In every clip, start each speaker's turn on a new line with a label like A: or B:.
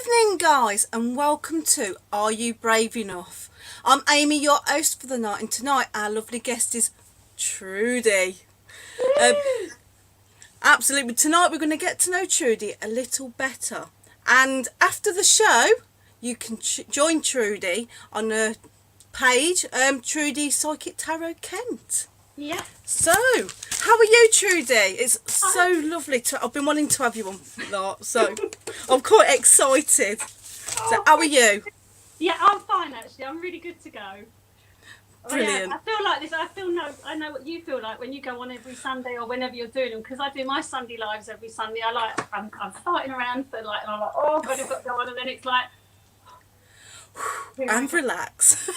A: Evening, guys, and welcome to Are You Brave Enough? I'm Amy, your host for the night, and tonight our lovely guest is Trudy. Um, Absolutely, tonight we're going to get to know Trudy a little better, and after the show, you can join Trudy on her page, Trudy Psychic Tarot Kent.
B: Yeah.
A: So, how are you, Trudy? It's so lovely to. I've been wanting to have you on a lot, so I'm quite excited. So, how are you?
B: Yeah, I'm fine actually. I'm really good to go.
A: Brilliant.
B: Yeah, I feel like this. I know what you feel like when you go on every Sunday or whenever you're doing them. Because I do my Sunday lives every Sunday. I'm fighting around for like, and I'm like, oh God, I've got to go on, and then it's like,
A: and relax.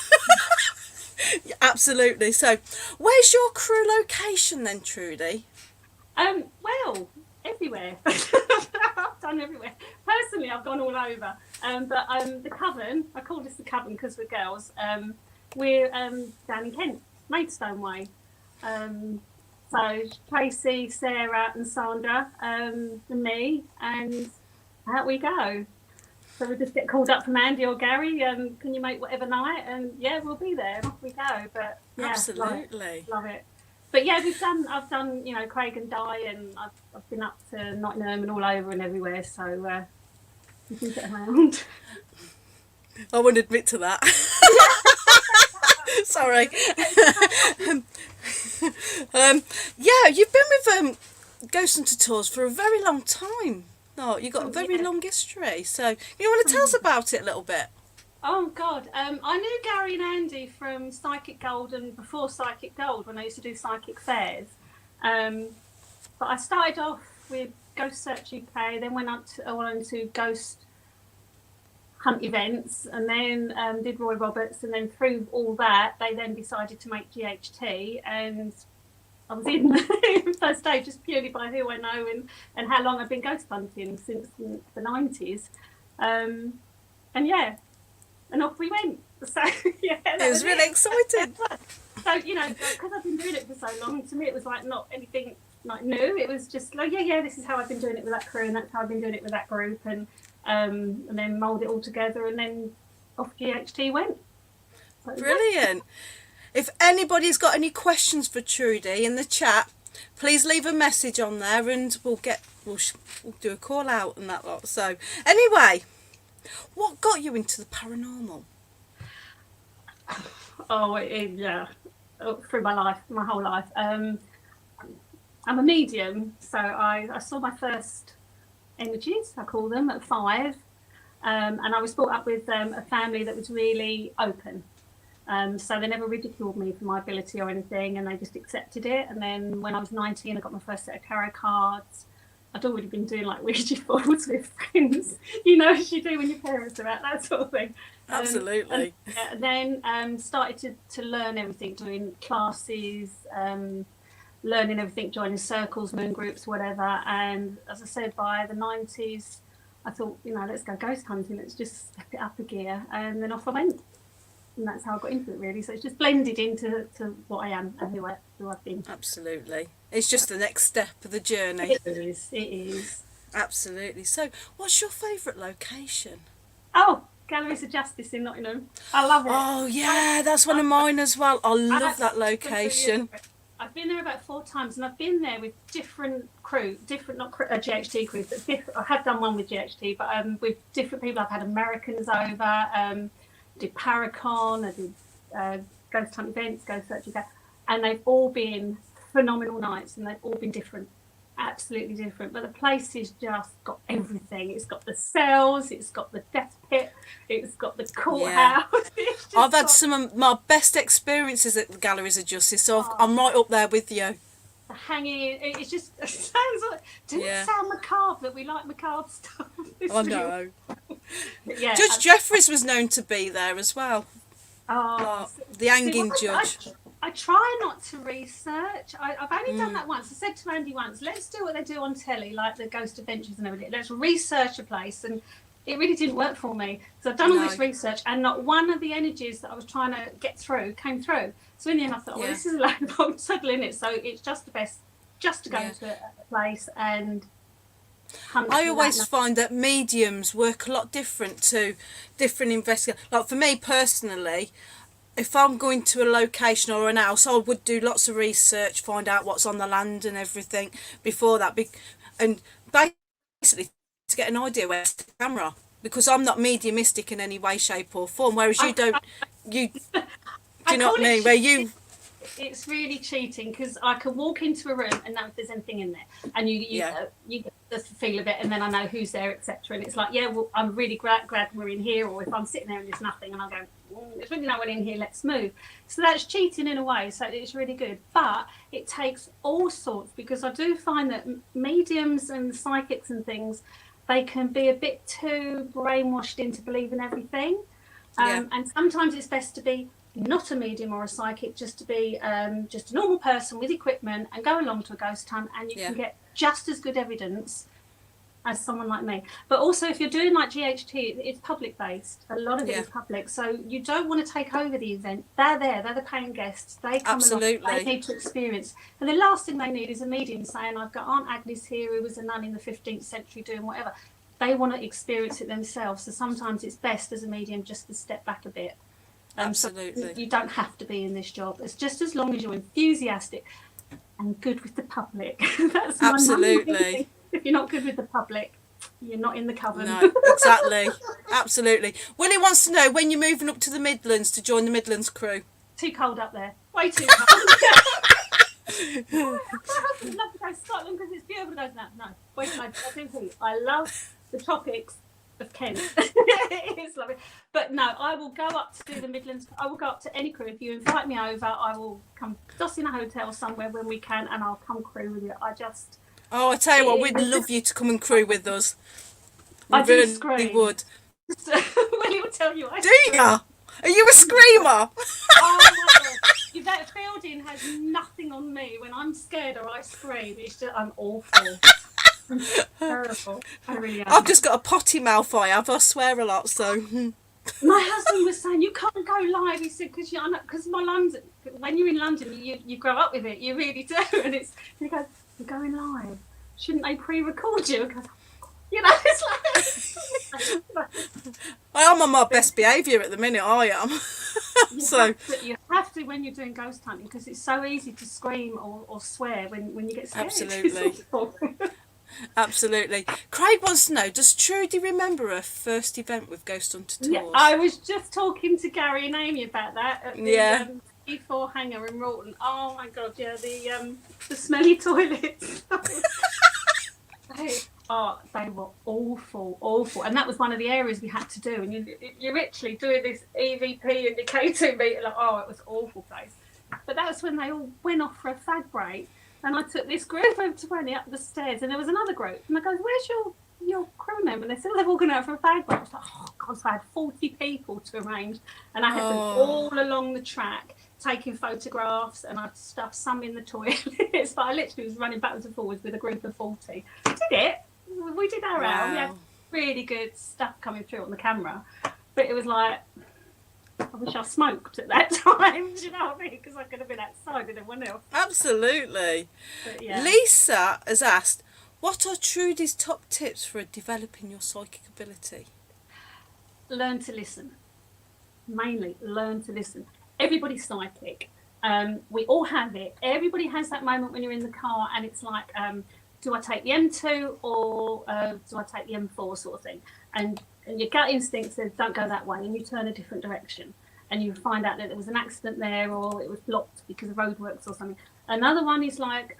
A: Absolutely. So, where's your crew location then, Trudy?
B: Well, everywhere. I've done everywhere. Personally, I've gone all over. But the Coven, I call this the Coven because we're girls. We're down in Kent, Maidstone Way. So Tracy, Sarah, and Sandra, and me, and out we go. So we just get called up from Andy or Gary, can you make whatever night? And yeah, we'll be there, and off we go. But yeah,
A: absolutely
B: love it. But yeah, I've done, Craig and Di, and I've been up to Nottingham and all over and everywhere. So you can get around.
A: I won't admit to that. Sorry. Yeah, you've been with Ghost Hunter Tours for a very long time. No, you've got a very long history. So you want to tell us about it a little bit?
B: Oh God, I knew Gary and Andy from Psychic Gold and before Psychic Gold when I used to do psychic fairs. But I started off with Ghost Search UK, then went on to Ghost Hunt events, and then did Roy Roberts, and then through all that, they then decided to make GHT, and I was in the first day just purely by who I know and how long I've been ghost hunting since the 90s. And yeah, and off we went. So yeah,
A: it was really exciting.
B: So because I've been doing it for so long, to me it was like not anything like new. It was just like yeah, this is how I've been doing it with that crew, and that's how I've been doing it with that group, and then mould it all together, and then off GHT went. So,
A: brilliant. If anybody's got any questions for Trudy in the chat, please leave a message on there, and we'll do a call out and that lot. So anyway, what got you into the paranormal?
B: Through my whole life. I'm a medium, so I saw my first energies, I call them, at 5, and I was brought up with a family that was really open. So they never ridiculed me for my ability or anything, and they just accepted it. And then when I was 19, I got my first set of tarot cards. I'd already been doing like Ouija boards with friends, as you do when your parents are out, that sort of thing.
A: Absolutely.
B: And then started to learn everything, doing classes, learning everything, joining circles, moon groups, whatever. And as I said, by the 90s, I thought, let's go ghost hunting. Let's just step it up a gear. And then off I went. And that's how I got into it, really. So it's just blended into what I am and who I've been.
A: Absolutely. It's just the next step of the journey.
B: It is.
A: Absolutely. So what's your favourite location?
B: Oh, Galleries of Justice in Nottingham. I love it.
A: Oh, yeah, that's one of mine as well. I love that location.
B: I've been there about 4 times, and I've been there with different crew, not GHT crews, but I have done one with GHT, but with different people. I've had Americans over, did Paracon, I did Ghost Hunt events, Ghost Search UK, and they've all been phenomenal nights, and they've all been different, absolutely different. But the place has just got everything. It's got the cells, it's got the death pit, it's got the courthouse. Yeah.
A: I've had some of my best experiences at the Galleries of Justice, so I'm right up there with you.
B: The hanging, it sounds like, it sound macabre that we like macabre stuff?
A: I know.
B: Yeah,
A: Judge Jeffries was known to be there as well.
B: Oh,
A: the hanging judge.
B: I try not to research. I've only done that once. I said to Andy once, let's do what they do on telly, like the Ghost Adventures and everything. Let's research a place. And it really didn't work for me. So I've done all this research, and not one of the energies that I was trying to get through came through. So in the end, I thought, well, this is a load of muddle in it. So it's just the best just to go to a place and
A: I always find that mediums work a lot different to different investigators. Like for me personally, if I'm going to a location or an house, I would do lots of research, find out what's on the land and everything before that, and basically to get an idea where's the camera, because I'm not mediumistic in any way, shape or form. Whereas you don't, do you know what I mean? Where you.
B: It's really cheating, because I can walk into a room and know if there's anything in there, and you get the feel of it, and then I know who's there, etc. And it's like, yeah, well, I'm really glad we're in here. Or if I'm sitting there and there's nothing, and I go, there's really no one in here, let's move. So that's cheating in a way. So it's really good, but it takes all sorts, because I do find that mediums and psychics and things, they can be a bit too brainwashed into believing everything. And sometimes it's best to be not a medium or a psychic, just to be just a normal person with equipment and go along to a ghost hunt, and you can get just as good evidence as someone like me. But also, if you're doing like GHT, it's public based. A lot of it is public, so you don't want to take over the event. They're there, they're the paying guests, they come along, they need to experience. And the last thing they need is a medium saying, I've got Aunt Agnes here who was a nun in the 15th century doing whatever. They want to experience it themselves, so sometimes it's best as a medium just to step back a bit.
A: Absolutely.
B: So you don't have to be in this job. It's just as long as you're enthusiastic and good with the public. That's
A: absolutely.
B: If you're not good with the public, you're not in the coven.
A: No, exactly. Absolutely. Willie wants to know when you're moving up to the Midlands to join the Midlands crew.
B: Too cold up there. Way too cold. My husband loves to go to Scotland because it's beautiful. He goes, no. Wait, I love the tropics of Kent. It's lovely. But no, I will go up to the Midlands. I will go up to any crew. If you invite me over, I will come just in a hotel somewhere when we can, and I'll come crew with you. I tell
A: you what, we'd love you to come and crew with us.
B: I do
A: really
B: scream.
A: Would.
B: Willie will tell you.
A: Do you? Are you a screamer?
B: Oh my God. That Fielding has nothing on me. When I'm scared or I scream, it's just, I'm awful. I'm terrible. I really am.
A: I've just got a potty mouth, I swear a lot, so.
B: My husband was saying, you can't go live. He said, because my London, when you're in London, you grow up with it. You really do. And he goes, you're going live. Shouldn't they pre-record you? Because, it's like.
A: I'm on my best behaviour at the minute, I am.
B: You have to when you're doing ghost hunting, because it's so easy to scream or swear when you get scared.
A: Absolutely. Absolutely. Craig wants to know, does Trudy remember her first event with Ghost Hunter Tours?
B: Yeah, I was just talking to Gary and Amy about that at the E4 hangar in Rawton. Oh my God, yeah, the smelly toilets. They were awful. And that was one of the areas we had to do. And you're literally doing this EVP and the K2 meter, like, it was an awful place. But that was when they all went off for a fag break. And I took this group of 20 up the stairs, and there was another group. And I go, where's your crew member? And they said, they've all gone out for a fag break. I was like, oh God, so I had 40 people to arrange. And I had them all along the track taking photographs, and I'd stuffed some in the toilets. But I literally was running backwards and forwards with a group of 40. Did it. We did our hour. We had really good stuff coming through on the camera. But it was like, I wish I smoked at that time. Do you know what I mean? Because I could have been outside with everyone else.
A: Absolutely.
B: But, yeah.
A: Lisa has asked, what are Trudy's top tips for developing your psychic ability?
B: Learn to listen. Mainly, learn to listen. Everybody's psychic. We all have it. Everybody has that moment when you're in the car and it's like, do I take the M2 or do I take the M4 sort of thing? And your gut instinct says, don't go that way, and you turn a different direction. And you find out that there was an accident there, or it was blocked because of roadworks or something. Another one is like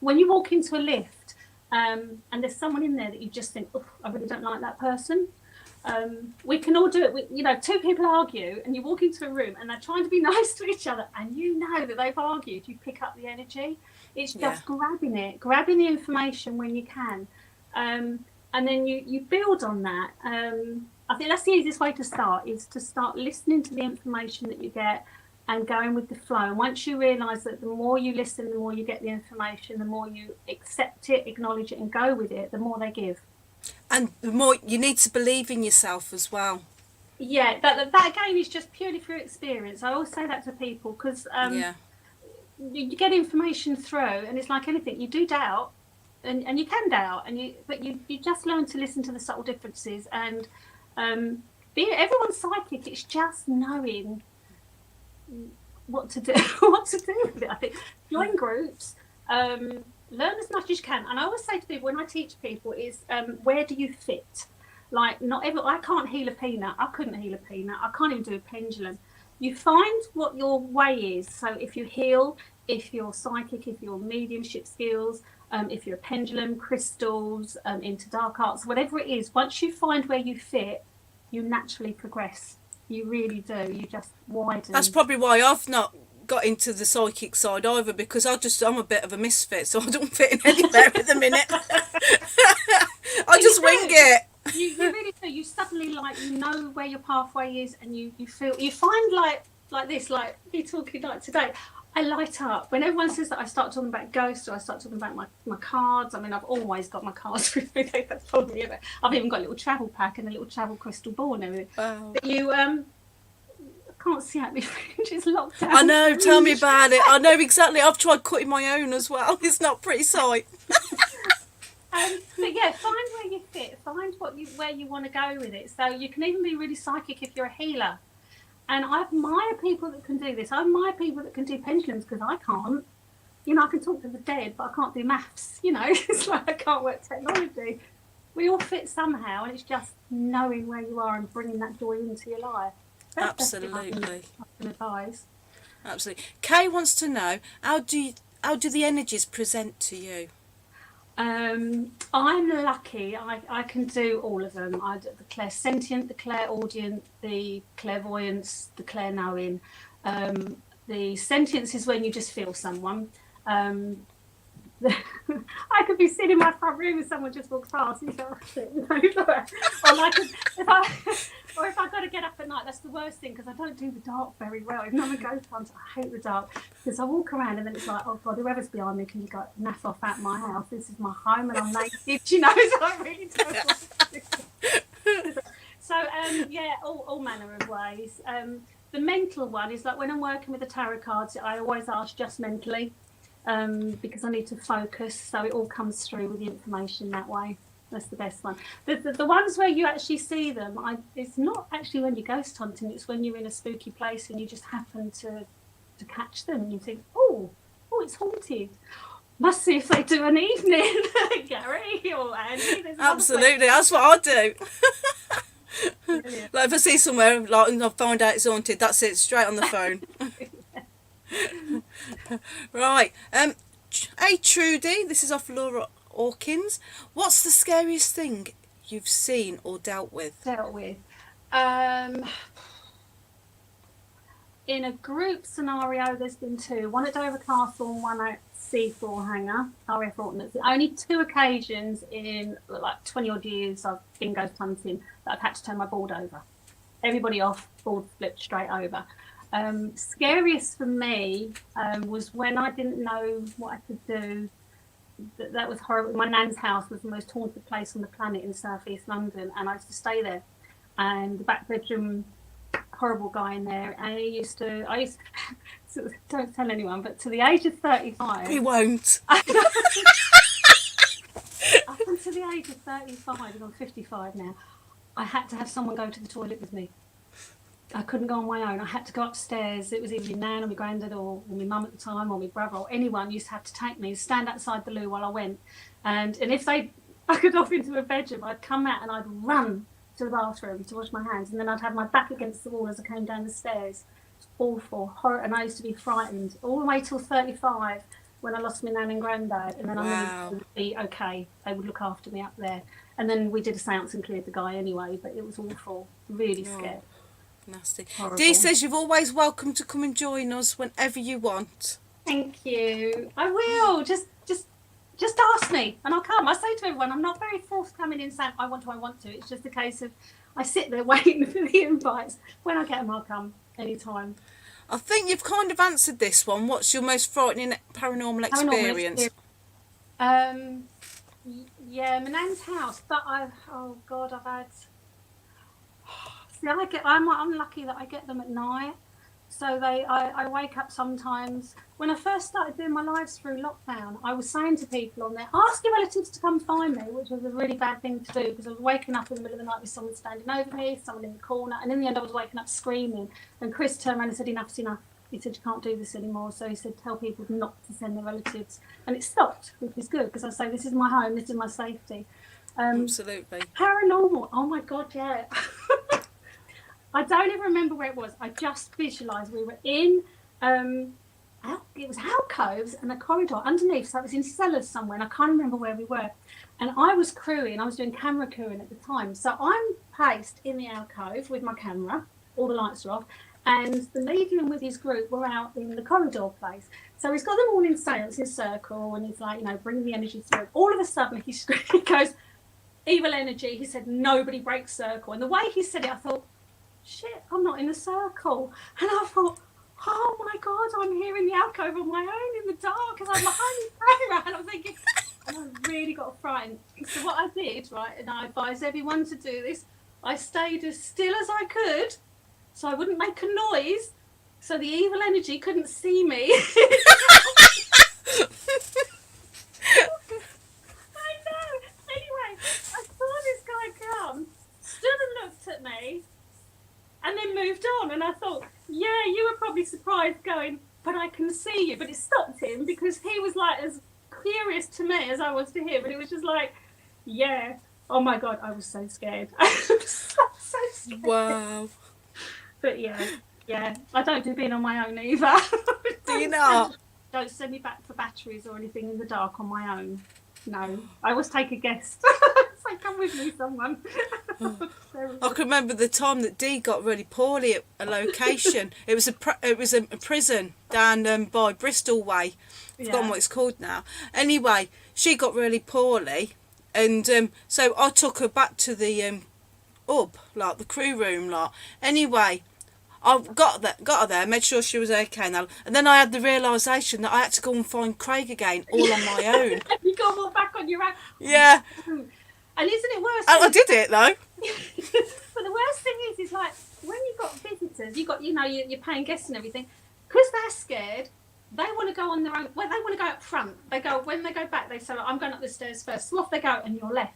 B: when you walk into a lift and there's someone in there that you just think, I really don't like that person. We can all do it. Two people argue and you walk into a room and they're trying to be nice to each other, and you know that they've argued. You pick up the energy. It's just grabbing the information when you can. And then you build on that. I think that's the easiest way to start, is to start listening to the information that you get and going with the flow. And once you realise that the more you listen, the more you get the information, the more you accept it, acknowledge it and go with it, the more they give.
A: And the more you need to believe in yourself as well.
B: Yeah, that again is just purely through experience. I always say that to people because you get information through, and it's like anything. You do doubt, and you can doubt, but you just learn to listen to the subtle differences, and everyone's psychic. It's just knowing what to do, what to do with it. I think join groups, learn as much as you can. And I always say to people when I teach people is, where do you fit? Like, I can't heal a peanut. I couldn't heal a peanut. I can't even do a pendulum. You find what your way is. So if you heal, if you're psychic, if you're mediumship skills, if you're a pendulum, crystals, into dark arts, whatever it is, once you find where you fit, you naturally progress. You really do. You just widen.
A: That's probably why I've not got into the psychic side either, because I'm a bit of a misfit, so I don't fit in anywhere at the minute. I just wing it.
B: You really do. You suddenly know where your pathway is, and you find like this, like me talking like today. I light up when everyone says that I start talking about ghosts or I start talking about my cards. I mean, I've always got my cards with me. That's probably it. I've even got a little travel pack and a little travel crystal ball and everything.
A: Wow.
B: But you can't see out my fringe. It's locked down.
A: I know. Tell me about it. I know exactly. I've tried cutting my own as well. It's not a pretty sight.
B: But yeah, find where you fit. Find where you want to go with it. So you can even be really psychic if you're a healer. And I admire people that can do this. I admire people that can do pendulums, because I can't. I can talk to the dead, but I can't do maths. It's like I can't work technology. We all fit somehow, and it's just knowing where you are and bringing that joy into your life.
A: Absolutely.
B: I can advise.
A: Absolutely. Kay wants to know, how do the energies present to you?
B: I'm lucky. I can do all of them. I do the clairsentient, the clairaudient, the clairvoyance, the clairknowing. The sentience is when you just feel someone. I could be sitting in my front room and someone just walks past and or if I've got to get up at night, that's the worst thing, because I don't do the dark very well. Even though I'm a ghost hunter, I hate the dark, because I walk around and then it's like, oh God, whoever's behind me, can you go naff off at my house? This is my home and I'm naked, so I really don't want to do it. So all manner of ways. The mental one is like when I'm working with the tarot cards, I always ask just mentally. Because I need to focus, so it all comes through with the information that way. That's the best one. The ones where you actually see them, it's not actually when you're ghost hunting, it's when you're in a spooky place and you just happen to catch them and you think, oh, it's haunted. Must see if they do an evening, Gary or Andy.
A: Absolutely, that's what I do. Like if I see somewhere and I find out it's haunted, that's it, straight on the phone. Right. Hey Trudy, this is off Laura Hawkins. What's the scariest thing you've seen or dealt with?
B: In a group scenario, there's been two. One at Dover Castle and one at Seafloor Hangar, RF Orton. Only two occasions in like 20 odd years I've been ghost hunting that I've had to turn my board over. Everybody off, board flipped straight over. Scariest for me was when I didn't know what I could do. That was horrible. My nan's house was the most haunted place on the planet in southeast London, and I used to stay there. And the back bedroom, horrible guy in there, and I used to don't tell anyone, but to the age of 35,
A: We won't.
B: up until the age of 35, and I'm 55 now, I had to have someone go to the toilet with me. I couldn't go on my own. I had to go upstairs. It was either my nan or my granddad or my mum at the time or my brother or anyone used to have to take me, stand outside the loo while I went. And if they bucketed off into a bedroom, I'd come out and I'd run to the bathroom to wash my hands, and then I'd have my back against the wall as I came down the stairs. It's awful, horror, and I used to be frightened all the way till 35 when I lost my nan and granddad, and then I knew it would be okay. They would look after me up there. And then we did a séance and cleared the guy anyway, but it was awful, really scared.
A: Nasty.
B: Horrible.
A: Dee says you're always welcome to come and join us whenever you want.
B: Thank you. I will. Just ask me and I'll come. I say to everyone, I'm not very forthcoming in saying I want to. It's just a case of I sit there waiting for the invites. When I get them, I'll come anytime.
A: I think you've kind of answered this one. What's your most frightening paranormal experience?
B: Yeah, my nan's house, but I've had. See, I'm lucky that I get them at night. I wake up sometimes. When I first started doing my lives through lockdown, I was saying to people on there, ask your relatives to come find me, which was a really bad thing to do because I was waking up in the middle of the night with someone standing over me, someone in the corner, and in the end I was waking up screaming. And Chris turned around and said, enough's enough. He said, you can't do this anymore. So he said, tell people not to send their relatives. And it stopped, which is good because I say, this is my home, this is my safety.
A: Absolutely.
B: Paranormal, oh my God, yeah. I don't even remember where it was. I just visualised we were in, it was alcoves and a corridor underneath. So it was in cellars somewhere, and I can't remember where we were. And I was crewing, I was doing camera crewing at the time. So I'm placed in the alcove with my camera, all the lights are off, and the medium with his group were out in the corridor place. So he's got them all in seance, in circle, and he's like, bringing the energy through. All of a sudden, he goes, evil energy. He said, nobody breaks circle. And the way he said it, I thought, shit, I'm not in a circle. And I thought, oh my God, I'm here in the alcove on my own in the dark because I'm behind the camera. And I'm thinking, and I really got frightened. So what I did, right, and I advise everyone to do this, I stayed as still as I could so I wouldn't make a noise so the evil energy couldn't see me. I know. Anyway, I saw this guy come, stood and looked at me, and then moved on. And I thought, yeah, you were probably surprised going, but I can see you. But it stopped him because he was like as curious to me as I was to him. But it was just like, yeah, oh my God, I was so scared. I was so scared.
A: Wow.
B: But yeah, I don't do being on my own either.
A: Do you not?
B: Don't send me back for batteries or anything in the dark on my own. No, I always take a guest. So come with me, someone.
A: I can remember the time that Dee got really poorly at a location. It was a prison down by Bristol Way. I've forgotten what it's called now. Anyway, she got really poorly, and so I took her back to the like the crew room, like. Anyway, I got her there, made sure she was okay now, and then I had the realisation that I had to go and find Craig again, all on my own.
B: You got all back on your own.
A: Yeah.
B: And isn't it worse?
A: I did it though.
B: But the worst thing is like when you've got visitors, you're paying guests and everything, because they're scared. They want to go on their own. Well, they want to go up front. When they go back, they say, I'm going up the stairs first. So off they go, and you're left.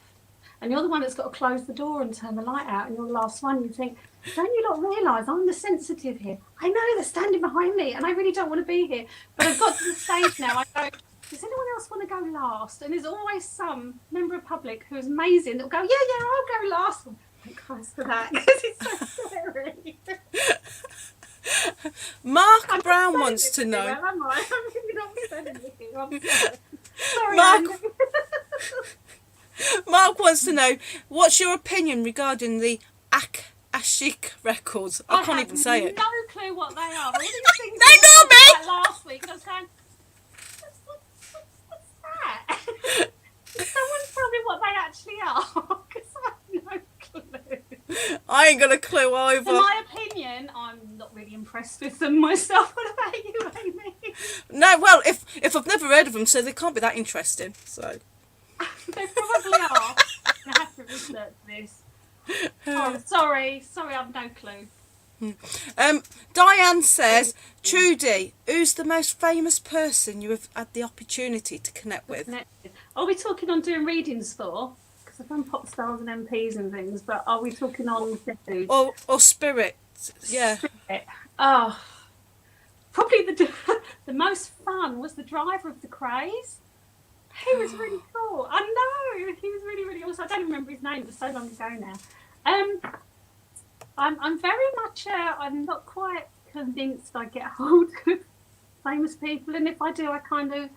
B: And you're the one that's got to close the door and turn the light out, and you're the last one. You think, don't you not realise I'm the sensitive here? I know they're standing behind me, and I really don't want to be here. But I've got to the stage now. I go, does anyone else want to go last? And there's always some member of public who's amazing that will go, yeah, I'll go last. Thank Christ for that, because it's so scary.
A: Mark Brown wants to know.
B: Well, am I? I'm really not saying anything. I'm sorry. Sorry,
A: Mark,
B: Andy.
A: Mark wants to know, what's your opinion regarding the Akashic records? I can't even say it.
B: No clue what they are. All these things
A: They know me!
B: last week, I was going, what's that? Someone tell me what they actually are, because I have no clue.
A: I ain't got a clue either.
B: In my opinion, I'm not really impressed with them myself. What about you, Amy?
A: No, well, if I've never heard of them, so they can't be that interesting. So
B: They probably are. I have to research this. Oh, sorry, I've no clue.
A: Diane says, Trudy, who's the most famous person you have had the opportunity to connect with?
B: Are we talking on doing readings for? Because I've done pop stars and MPs and things, but are we talking on food?
A: Or spirit? Yeah.
B: Spirit. Oh, probably the most fun was the driver of the Craze. He was really cool. I know, he was really, really awesome. I don't remember his name, it was so long ago now. I'm very much, I'm not quite convinced I get hold of famous people, and if I do, I kind of,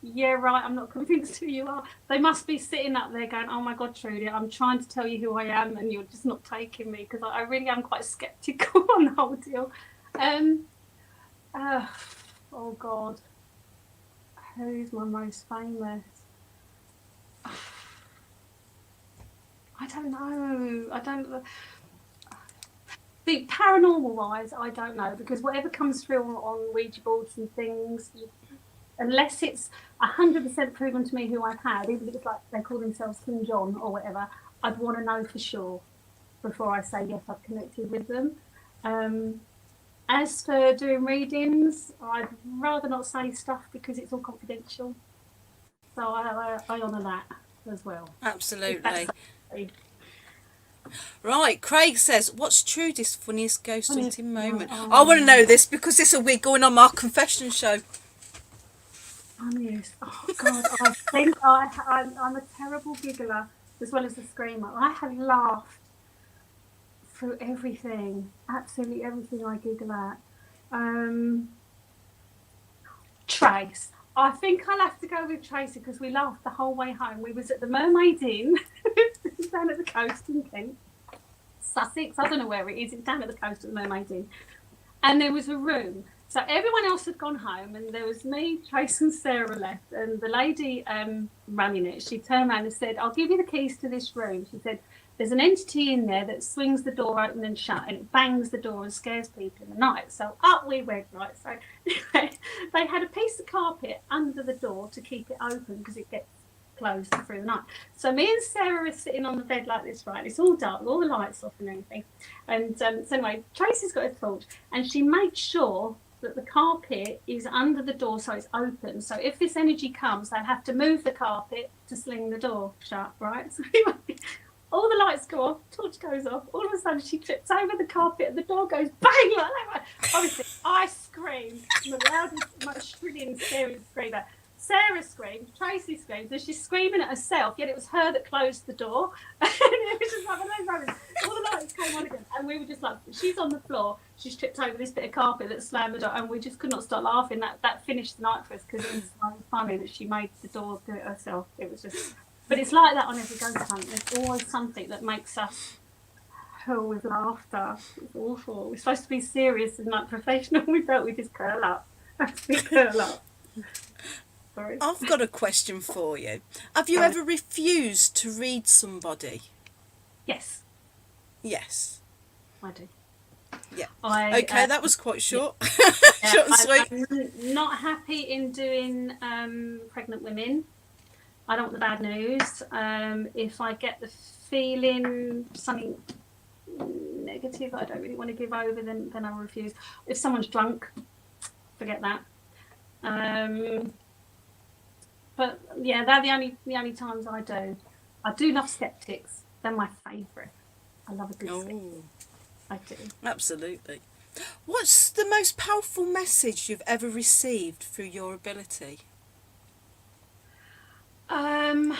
B: yeah, right, I'm not convinced who you are. They must be sitting up there going, oh my God, Trudy, I'm trying to tell you who I am, and you're just not taking me, because I really am quite sceptical on the whole deal. Oh God. Who's my most famous? I don't know. The paranormal wise, I don't know, because whatever comes through on Ouija boards and things, unless it's 100% proven to me who I've had, even if it's like they call themselves King John or whatever, I'd want to know for sure before I say yes, I've connected with them. As for doing readings, I'd rather not say stuff because it's all confidential. So I honour that as well.
A: Absolutely. Right, Craig says, what's Trudy's funniest ghost hunting moment? I want to know this because this will be going on my confession show.
B: Funniest. Oh, God. I think I'm a terrible giggler as well as a screamer. I have laughed through everything. Absolutely everything I giggle at. Trace. I think I'll have to go with Tracy because we laughed the whole way home. We was at the Mermaid Inn down at the coast in Kent, Sussex. I don't know where it is. It's down at the coast of the Mermaid Inn. And there was a room. So everyone else had gone home and there was me, Trace and Sarah left. And the lady running it, she turned around and said, I'll give you the keys to this room. She said, there's an entity in there that swings the door open and shut and it bangs the door and scares people in the night. So up we went, right? So they had a piece of carpet under the door to keep it open because it gets closed through the night. So me and Sarah are sitting on the bed like this, right? It's all dark, all the lights off and everything. And so anyway, Tracy's got a torch and she made sure that the carpet is under the door so it's open. So if this energy comes, they'll have to move the carpet to sling the door shut, right? So anyway, all the lights go off, torch goes off, all of a sudden she trips over the carpet and the door goes bang like that. Obviously, I screamed, the loudest, most shrilling, scary screamer. Sarah screamed, Tracy screamed, and she's screaming at herself, yet it was her that closed the door. And it was just like one of those moments. All the lights came on again, and we were just like, she's on the floor, she's tripped over this bit of carpet that slammed the door, and we just could not stop laughing. That finished the night for us because it was so funny that she made the door do it herself. It was just... But it's like that on every ghost hunt. There's always something that makes us hurl with laughter. It's awful. We're supposed to be serious and like professional. We don't. We just curl up. We curl up. Sorry.
A: I've got a question for you. Have you ever refused to read somebody?
B: Yes.
A: Yes.
B: I do.
A: Yeah. Okay, that was quite short.
B: Yeah,
A: Short and sweet.
B: I'm not happy in doing pregnant women. I don't want the bad news. If I get the feeling something negative I don't really want to give over, then I'll refuse. If someone's drunk, forget that. But yeah, they're the only times I do. I do love skeptics. They're my favourite. I love a good skeptic. I do. Absolutely.
A: What's the most powerful message you've ever received through your ability?
B: Oh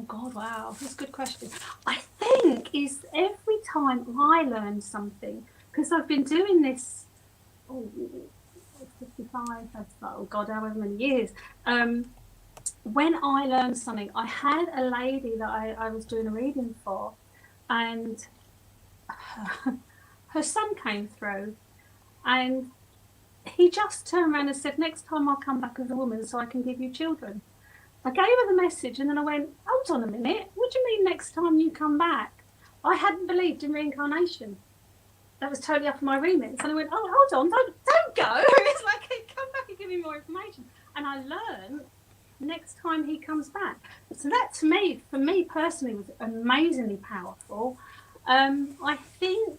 B: God, wow, that's a good question. I think is every time I learn something, because I've been doing this, 55, that's oh God, however many years. When I learned something, I had a lady that I was doing a reading for, and her son came through, and he just turned around and said, next time I'll come back as a woman so I can give you children. I gave her the message and then I went, hold on a minute, what do you mean next time you come back? I hadn't believed in reincarnation. That was totally off my remit. So I went, oh, hold on, don't go. It's like, come back and give me more information. And I learned next time he comes back. So that to me, for me personally, was amazingly powerful. I think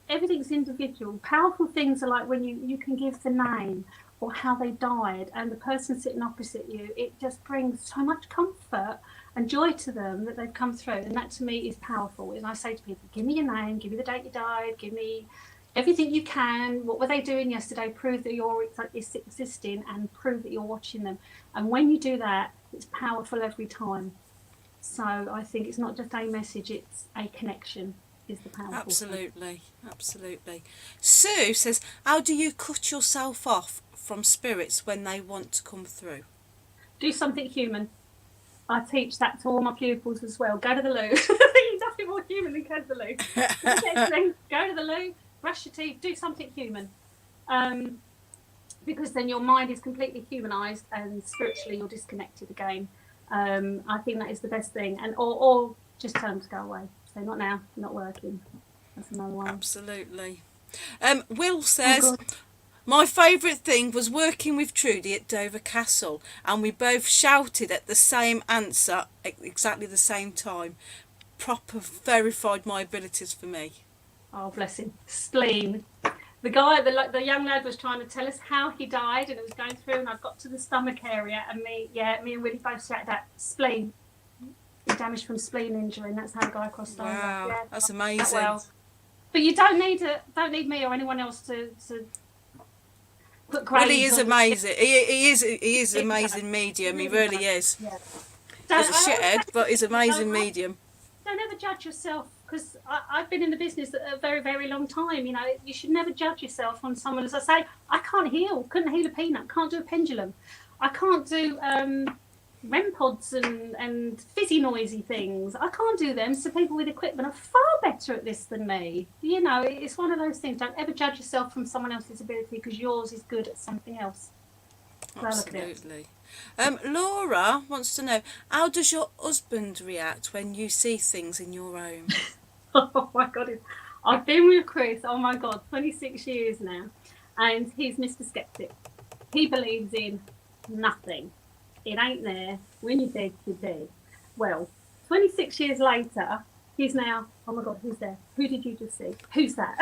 B: everything's individual. Powerful things are like when you can give the name or how they died and the person sitting opposite you. It just brings so much comfort and joy to them that they've come through. And that to me is powerful. And I say to people, give me your name, give me the date you died, give me everything you can. What were they doing yesterday? Prove that you're existing and prove that you're watching them. And when you do that, it's powerful every time. So I think it's not just a message, it's a connection. Is the powerful
A: Absolutely, absolutely. Sue says, how do you cut yourself off from spirits when they want to come through?
B: Do something human. I teach that to all my pupils as well. Go to the loo. There's nothing more human than go to the loo. Go to the loo, brush your teeth, do something human. Because then your mind is completely humanised and spiritually you're disconnected again. I think that is the best thing. And or just tell them to go away. So not now, not working. That's another one.
A: Absolutely. Will says, my favourite thing was working with Trudy at Dover Castle, and we both shouted at the same answer at exactly the same time. Proper verified my abilities for me.
B: Oh, bless him. Spleen. The guy, the young lad was trying to tell us how he died, and it was going through, and I got to the stomach area, and me and Willie both shouted out, spleen. Damage from spleen injury, and that's how the guy crossed over.
A: Wow,
B: Yeah,
A: that's
B: that
A: amazing.
B: well. But you don't need me or anyone else to put grades.
A: Well, he is
B: on
A: amazing. He is an amazing medium. He really is.
B: Yeah.
A: He's a shithead, but he's an amazing medium.
B: Don't ever judge yourself, because I've been in the business a very, very long time. You know, you should never judge yourself on someone. As I say, I can't heal. Couldn't heal a peanut. Can't do a pendulum. I can't do REM pods and fizzy noisy things. I can't do them. So people with equipment are far better at this than me. You know, it's one of those things. Don't ever judge yourself from someone else's ability, because yours is good at something else.
A: Absolutely. Laura wants to know, how does your husband react when you see things in your home?
B: Oh my God. I've been with Chris, oh my God, 26 years now. And he's Mr. Skeptic. He believes in nothing. It ain't there. When you're dead, you're dead. Well, 26 years later, he's now, oh my God, who's there? Who did you just see? Who's that?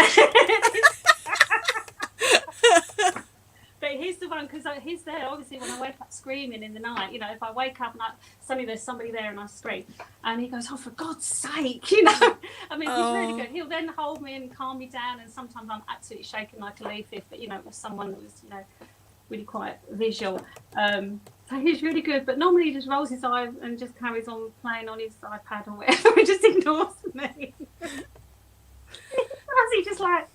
B: But he's the one, because he's there, obviously, when I wake up screaming in the night. You know, if I wake up and suddenly there's somebody there and I scream. And he goes, oh, for God's sake, you know. I mean, he's really good. He'll then hold me and calm me down. And sometimes I'm absolutely shaking like a leaf if, you know, it was someone that was, you know, really quite visual. So he's really good. But normally he just rolls his eye and just carries on playing on his iPad or whatever. He just ignores me. He just like,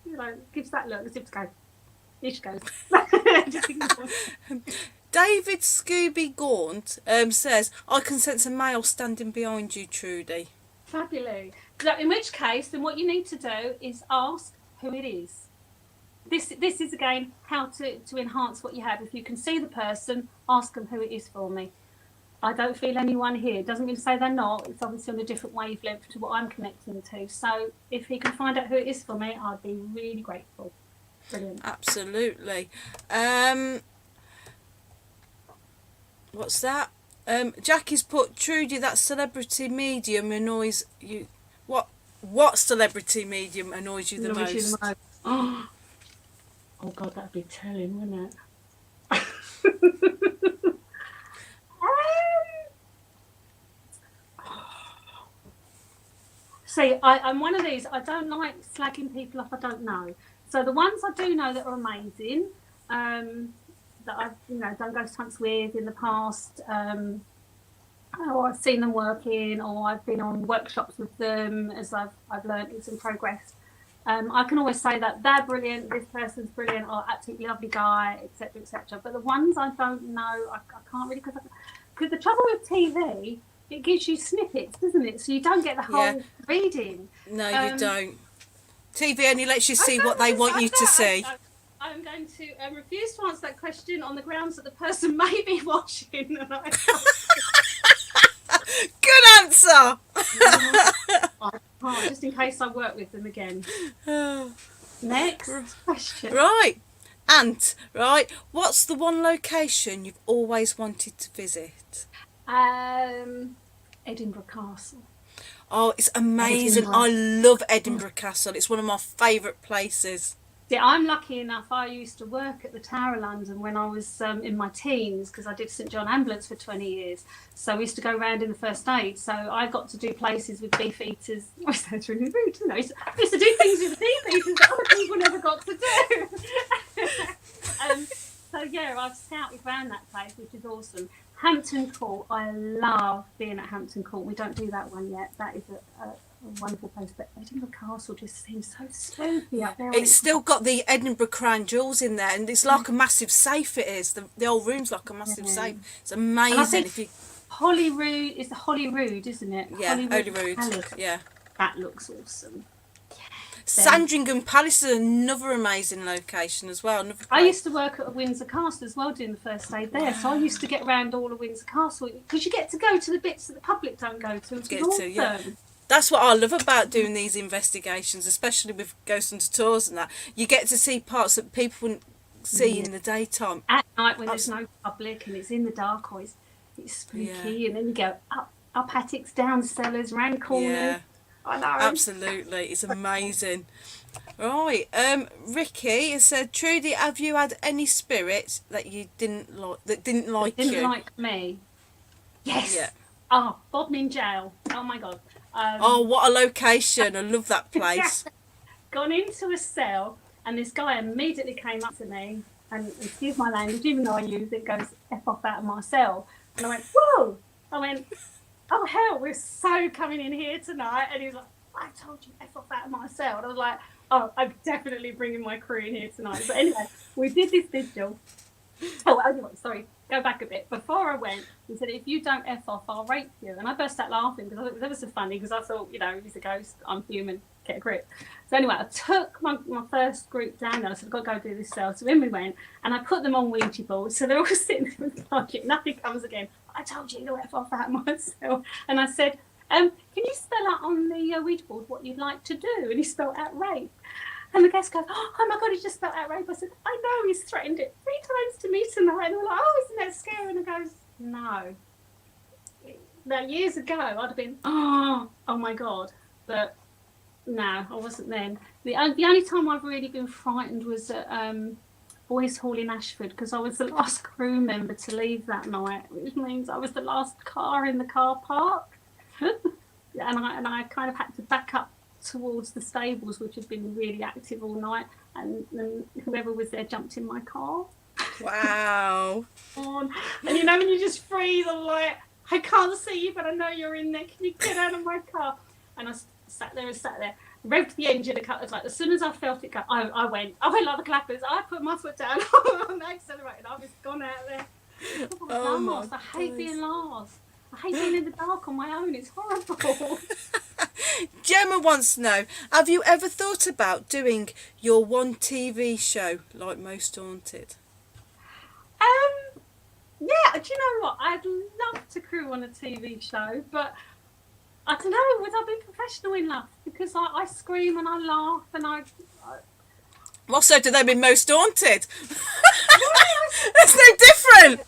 B: you know, gives that look as if to go. Goes.
A: David Scooby Gaunt says, I can sense a male standing behind you, Trudy.
B: Fabulous. So in which case, then what you need to do is ask who it is. This is, again, how to enhance what you have. If you can see the person, ask them who it is for me. I don't feel anyone here. Doesn't mean to say they're not. It's obviously on a different wavelength to what I'm connecting to. So if he can find out who it is for me, I'd be really grateful. Brilliant.
A: Absolutely. What's that? Jackie's put, Trudy, that celebrity medium annoys you. What celebrity medium annoys you the most?
B: Oh God, that'd be telling, wouldn't it? See, I'm one of these. I don't like slagging people off I don't know. So the ones I do know that are amazing, that I've, you know, done ghost hunts with in the past, or I've seen them working, or I've been on workshops with them as I've learned it's in progress. I can always say that they're brilliant, this person's brilliant, or absolutely lovely guy, etc., etc. But the ones I don't know, I can't really, because the trouble with TV, it gives you snippets, doesn't it? So you don't get the whole reading.
A: No, you don't. TV only lets you see what they want you to see.
B: I'm going to refuse to answer that question on the grounds that the person may be watching. And
A: Good answer.
B: I can't, just in case I work with them again. Next question.
A: Right. Ant, right. What's the one location you've always wanted to visit?
B: Edinburgh Castle.
A: Oh, it's amazing. I love Edinburgh Castle. It's one of my favourite places.
B: Yeah, I'm lucky enough. I used to work at the Tower of London when I was in my teens, because I did St John Ambulance for 20 years. So we used to go around in the first aid. So I got to do places with beef eaters. Oh, sounds really rude, isn't it? I used to do things with the beef eaters that other people never got to do. So yeah, I've scouted around that place, which is awesome. Hampton Court, I love being at Hampton Court. We don't do that one yet. That is a wonderful place. But Edinburgh Castle just seems so spooky up there.
A: It's still got the Edinburgh Crown jewels in there, and it's like a massive safe. It is. The old room's like a massive safe. It's amazing. If you...
B: Holyrood is the Holyrood, isn't it?
A: Yeah, Holyrood. Yeah.
B: That looks awesome.
A: Sandringham Palace is another amazing location as well.
B: I used to work at Windsor Castle as well, doing the first aid there. So I used to get around all of Windsor Castle, because you get to go to the bits that the public don't go to.
A: That's what I love about doing these investigations, especially with Ghost Hunter Tours and that. You get to see parts that people wouldn't see in the daytime.
B: At night when there's no public and it's in the dark, or it's spooky, and then you go up attics, down cellars, round corners. I know.
A: Absolutely, it's amazing. Right, Ricky has said, Trudy, have you had any spirits that you didn't like, that didn't like
B: Didn't
A: you?
B: like me. Yes.
A: Yeah.
B: Oh, Bodmin Jail. Oh my God.
A: Oh, what a location! I love that place.
B: Gone into a cell, and this guy immediately came up to me and excuse my language, even though I use it, goes F off out of my cell. And I went, whoa! I went, oh hell, we're so coming in here tonight. And he was like, I told you F off out of my cell. And I was like, oh, I'm definitely bringing my crew in here tonight. But anyway, we did this vigil. Oh, anyway, sorry, go back a bit. Before I went, he said, if you don't F off, I'll rape you. And I burst out laughing because I thought it was ever so funny because I thought, you know, he's a ghost, I'm human, get a grip. So anyway, I took my first group down there. I said, I've got to go do this cell. So in we went, and I put them on Ouija boards. So they're all sitting there with logic. Nothing comes again. I told you to F off out of my cell. And I said, can you spell out on the Ouija board what you'd like to do? And he spelled out rape. And the guest goes, oh my God, he just spelled out rape. I said, I know, he's threatened it 3 times to me tonight. And they're like, oh, isn't that scary? And I goes, no. Now, years ago, I'd have been, oh my God. But no, I wasn't then. The only time I've really been frightened was at Boys Hall in Ashford, because I was the last crew member to leave that night, which means I was the last car in the car park. and I kind of had to back up towards the stables, which had been really active all night, and whoever was there jumped in my car.
A: Wow.
B: And you know when you just freeze, I'm like, I can't see you, but I know you're in there. Can you get out of my car? And I sat there, revved the engine a couple of times. As soon as I felt it go, I went like the clappers. I put my foot down on the accelerator. I was gone out there.
A: Oh my
B: I hate being last. I hate being in the dark on my own. It's horrible.
A: Gemma wants to know, have you ever thought about doing your one TV show like Most Haunted?
B: Yeah, do you know what? I'd love to crew on a TV show, but I don't know, would I be professional enough? Because I scream and I laugh and I
A: Well, so do they with Most Haunted. It's no different.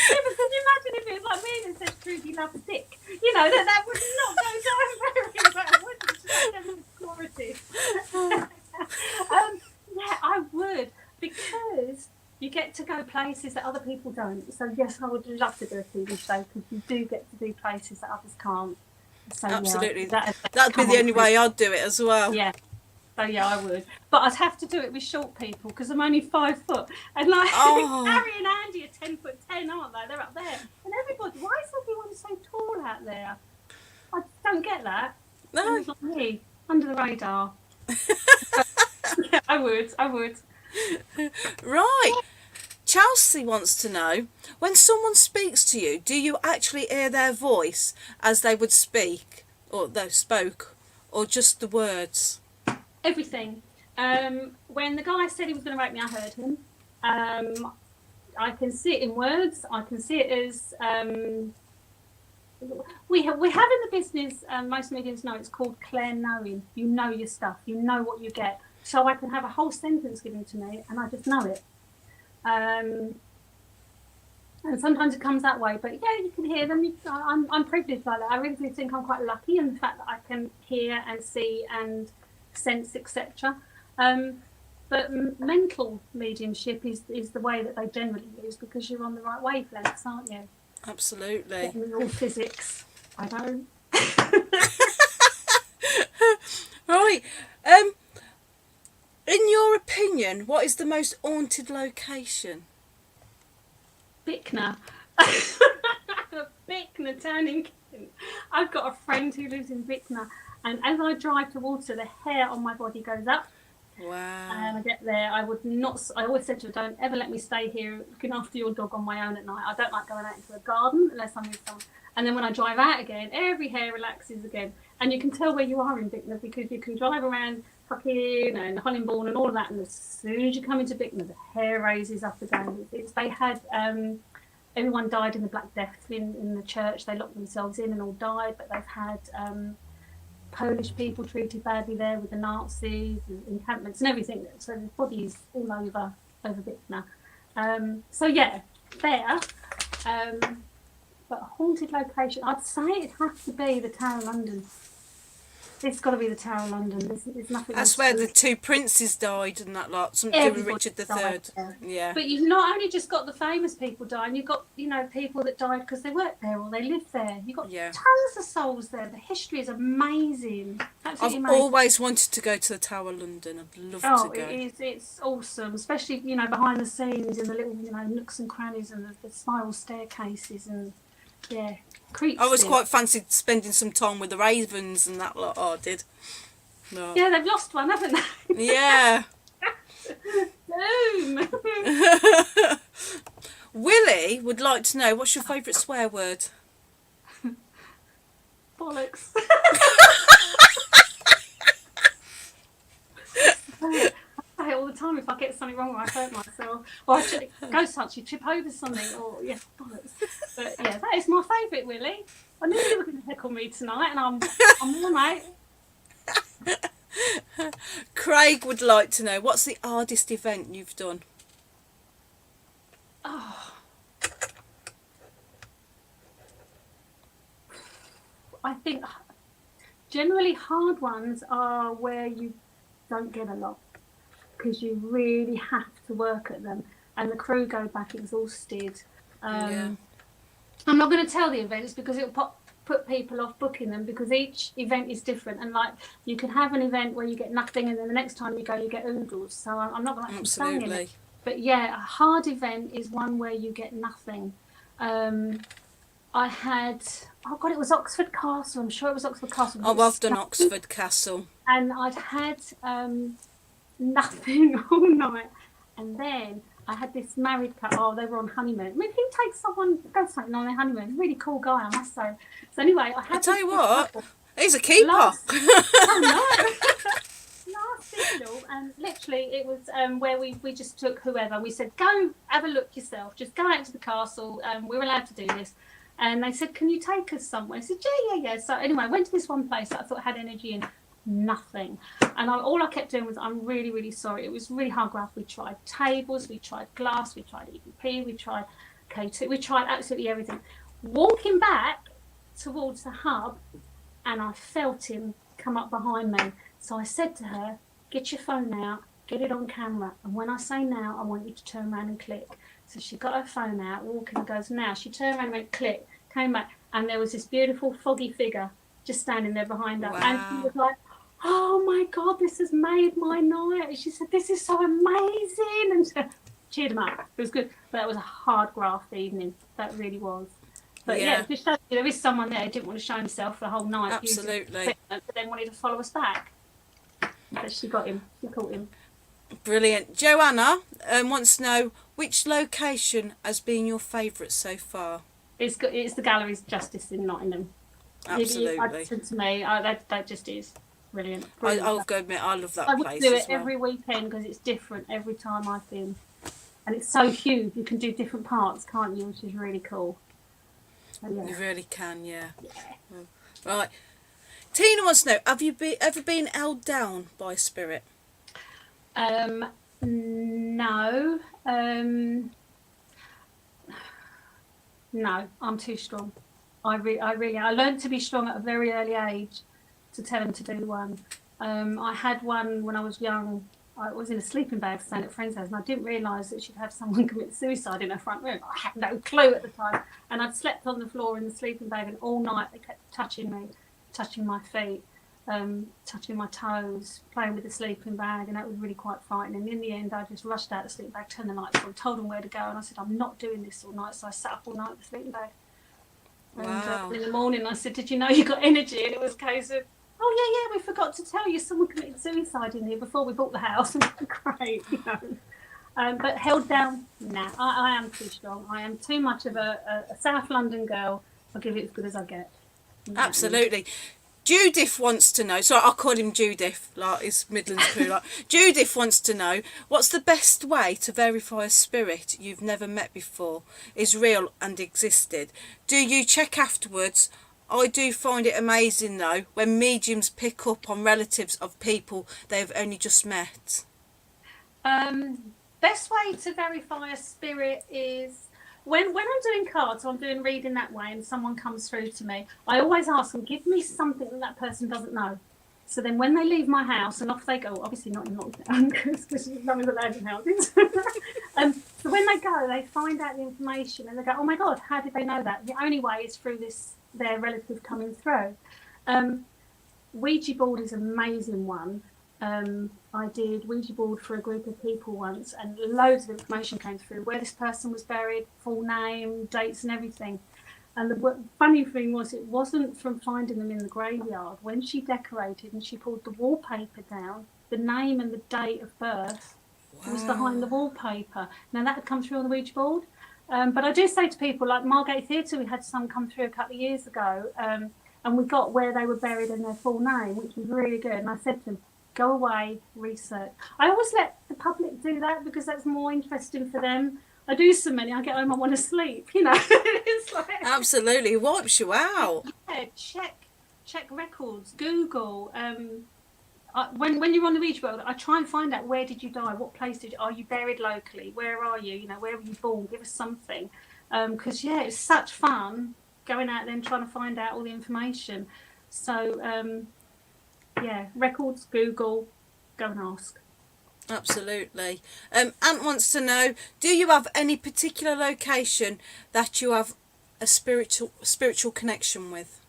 B: Yeah, but can you imagine if it was like me and it said Trudy loves dick? You know, that would not go down very well, would it? Just have quality. Yeah, I would, because you get to go places that other people don't. So yes, I would love to do a TV show, because you do get to do places that others can't. So,
A: Absolutely.
B: Yeah,
A: That'd be the only way I'd do it as well.
B: Yeah. So yeah, I would, but I'd have to do it with short people because I'm only 5 foot, and like Harry and Andy are 10'10", aren't they? They're up there, and everybody. Why is everyone so tall out there? I don't get that.
A: No.
B: It's like me, under the radar. Yeah, I would.
A: Right. Chelsea wants to know, when someone speaks to you, do you actually hear their voice as they would speak, or they spoke, or just the words?
B: Everything. When the guy said he was going to rape me, I heard him. I can see it in words. I can see it as we have in the business. Most mediums know it's called clair knowing. You know your stuff. You know what you get. So I can have a whole sentence given to me, and I just know it. And sometimes it comes that way. But yeah, you can hear them. I'm privileged like that. I really do think I'm quite lucky in the fact that I can hear and see and sense, etc. But mental mediumship is the way that they generally use, because you're on the right wavelengths, aren't you?
A: Absolutely.
B: All physics. I don't.
A: Right. In your opinion, what is the most haunted location?
B: Bicknor. Bicknor town in Kent. I've got a friend who lives in Bicknor, and as I drive towards her, the hair on my body goes up.
A: Wow.
B: And I get there, I always said to her, don't ever let me stay here looking after your dog on my own at night. I don't like going out into a garden unless I'm with someone. And then when I drive out again, every hair relaxes again. And you can tell where you are in Bicknor, because you can drive around Fucking and Hollingbourne and all of that, and as soon as you come into Bicknor, the hair raises up again. They had everyone died in the Black Death in the church. They locked themselves in and all died, but they've had Polish people treated badly there with the Nazis, encampments and everything. So the bodies all over Bicknor. So yeah, there. but a haunted location, I'd say it'd have to be the Tower of London. It's got to be the Tower of London. There's nothing
A: That's
B: else
A: where
B: to
A: the
B: it.
A: two princes died and that lot. Something to do with
B: Everybody
A: Richard the
B: died
A: Third.
B: there.
A: Yeah.
B: But you've not only just got the famous people dying, you've got, people that died because they worked there or they lived there. You've got tons of souls there. The history is amazing. Absolutely
A: I've
B: amazing.
A: always wanted to go to the Tower of London. I'd love to go.
B: It's awesome, especially, behind the scenes in the little, nooks and crannies and the spiral staircases and, yeah, creeps.
A: I was quite fancied spending some time with the ravens and that lot. Oh, I did. No.
B: Yeah, they've lost one, haven't they?
A: Yeah.
B: Boom!
A: Willie would like to know, what's your favourite swear word?
B: Bollocks. I say it all the time if I get something wrong or I hurt myself. Or I ghost hunts, you trip over something, or bollocks. But yeah, that is my favourite, Willie. I knew you were going to heckle me tonight, and I'm all right.
A: Craig would like to know, what's the hardest event you've done?
B: Oh. I think generally hard ones are where you don't get a lot because you really have to work at them and the crew go back exhausted. I'm not going to tell the events because it'll put people off booking them because each event is different, and like you can have an event where you get nothing and then the next time you go you get oodles, so I'm not going to actually say it. But yeah, a hard event is one where you get nothing. I had, it was Oxford Castle. I'm sure it was Oxford Castle.
A: Oh, I've done Oxford Castle.
B: And I'd had nothing all night. And then I had this married couple. They were on honeymoon. I mean, who takes someone goes something on their honeymoon? Really cool guy, I must say. So anyway, I tell you what,
A: couple. He's a keeper.
B: Last single, and literally it was where we just took whoever. We said, go have a look yourself. Just go out to the castle. We're allowed to do this. And they said, can you take us somewhere? I said, yeah. So anyway, I went to this one place that I thought had energy and nothing. And all I kept doing was, I'm really, really sorry. It was really hard graft. We tried tables, we tried glass, we tried EVP, we tried K2, we tried absolutely everything. Walking back towards the hub, and I felt him come up behind me. So I said to her, get your phone out, get it on camera. And when I say now, I want you to turn around and click. So she got her phone out, walking and goes, now. She turned around and went, click, came back. And there was this beautiful foggy figure just standing there behind her. Wow. And she was like, oh my God, this has made my night. And she said, this is so amazing. And she cheered him up. It was good. But that was a hard graft evening. That really was. But yeah, just shows you there is someone there who didn't want to show himself the whole night.
A: Absolutely.
B: But then wanted to follow us back. But she got him. She caught him.
A: Brilliant. Joanna wants to know, which location has been your favourite so far?
B: It's the Galleries Justice in Nottingham.
A: Absolutely.
B: To me, that just is brilliant.
A: I'll go admit, I love that place.
B: I would do it every weekend because it's different every time I've been. And it's so huge, you can do different parts, can't you? Which is really cool. Yeah.
A: You really can, yeah. Right. Tina wants to know, have you ever been held down by a spirit?
B: No. No, I'm too strong. I learned to be strong at a very early age to tell them to do one. I had one when I was young. I was in a sleeping bag staying at a friend's house, and I didn't realise that she'd have someone commit suicide in her front room. I had no clue at the time. And I'd slept on the floor in the sleeping bag, and all night they kept touching me, touching my feet, touching my toes, playing with the sleeping bag, and that was really quite frightening. And in the end, I just rushed out of the sleeping bag, turned the lights on, told them where to go, and I said, I'm not doing this all night. So I sat up all night with the sleeping bag.
A: Wow.
B: And in the morning, I said, did you know you got energy? And it was a case of, oh, yeah, we forgot to tell you someone committed suicide in here before we bought the house. Great, you know. But held down, nah, I am too strong. I am too much of a South London girl. I'll give it as good as I get.
A: Absolutely. Judith wants to know, sorry, I'll call him Judith, like his Midlands crew. Like, Judith wants to know, what's the best way to verify a spirit you've never met before is real and existed? Do you check afterwards? I do find it amazing, though, when mediums pick up on relatives of people they've only just met.
B: Best way to verify a spirit is when I'm doing cards, or I'm doing reading that way, and someone comes through to me, I always ask them, give me something that person doesn't know. So then when they leave my house and off they go, obviously not in lockdown because no one's allowed in houses. So when they go, they find out the information and they go, oh my God, how did they know that? The only way is through their relative coming through. Ouija board is an amazing one. I did Ouija board for a group of people once, and loads of information came through where this person was buried, full name, dates and everything. And the funny thing was, it wasn't from finding them in the graveyard. When she decorated and she pulled the wallpaper down, the name and the date of birth was behind the wallpaper. Now that had come through on the Ouija board. But I do say to people, like Margate Theatre, we had some come through a couple of years ago, and we got where they were buried and their full name, which was really good. And I said to them, go away, research. I always let the public do that because that's more interesting for them. I do so many, I get home, I want to sleep, you know. It's like,
A: Absolutely, wipes you out.
B: yeah, check records, Google. When you're on the Ouija board, I try and find out, where did you die, what place are you buried locally, where are you, you know, where were you born, give us something. Because yeah, it's such fun going out there and trying to find out all the information. So yeah, records, Google, go and ask.
A: Absolutely. Ant wants to know, do you have any particular location that you have a spiritual connection with?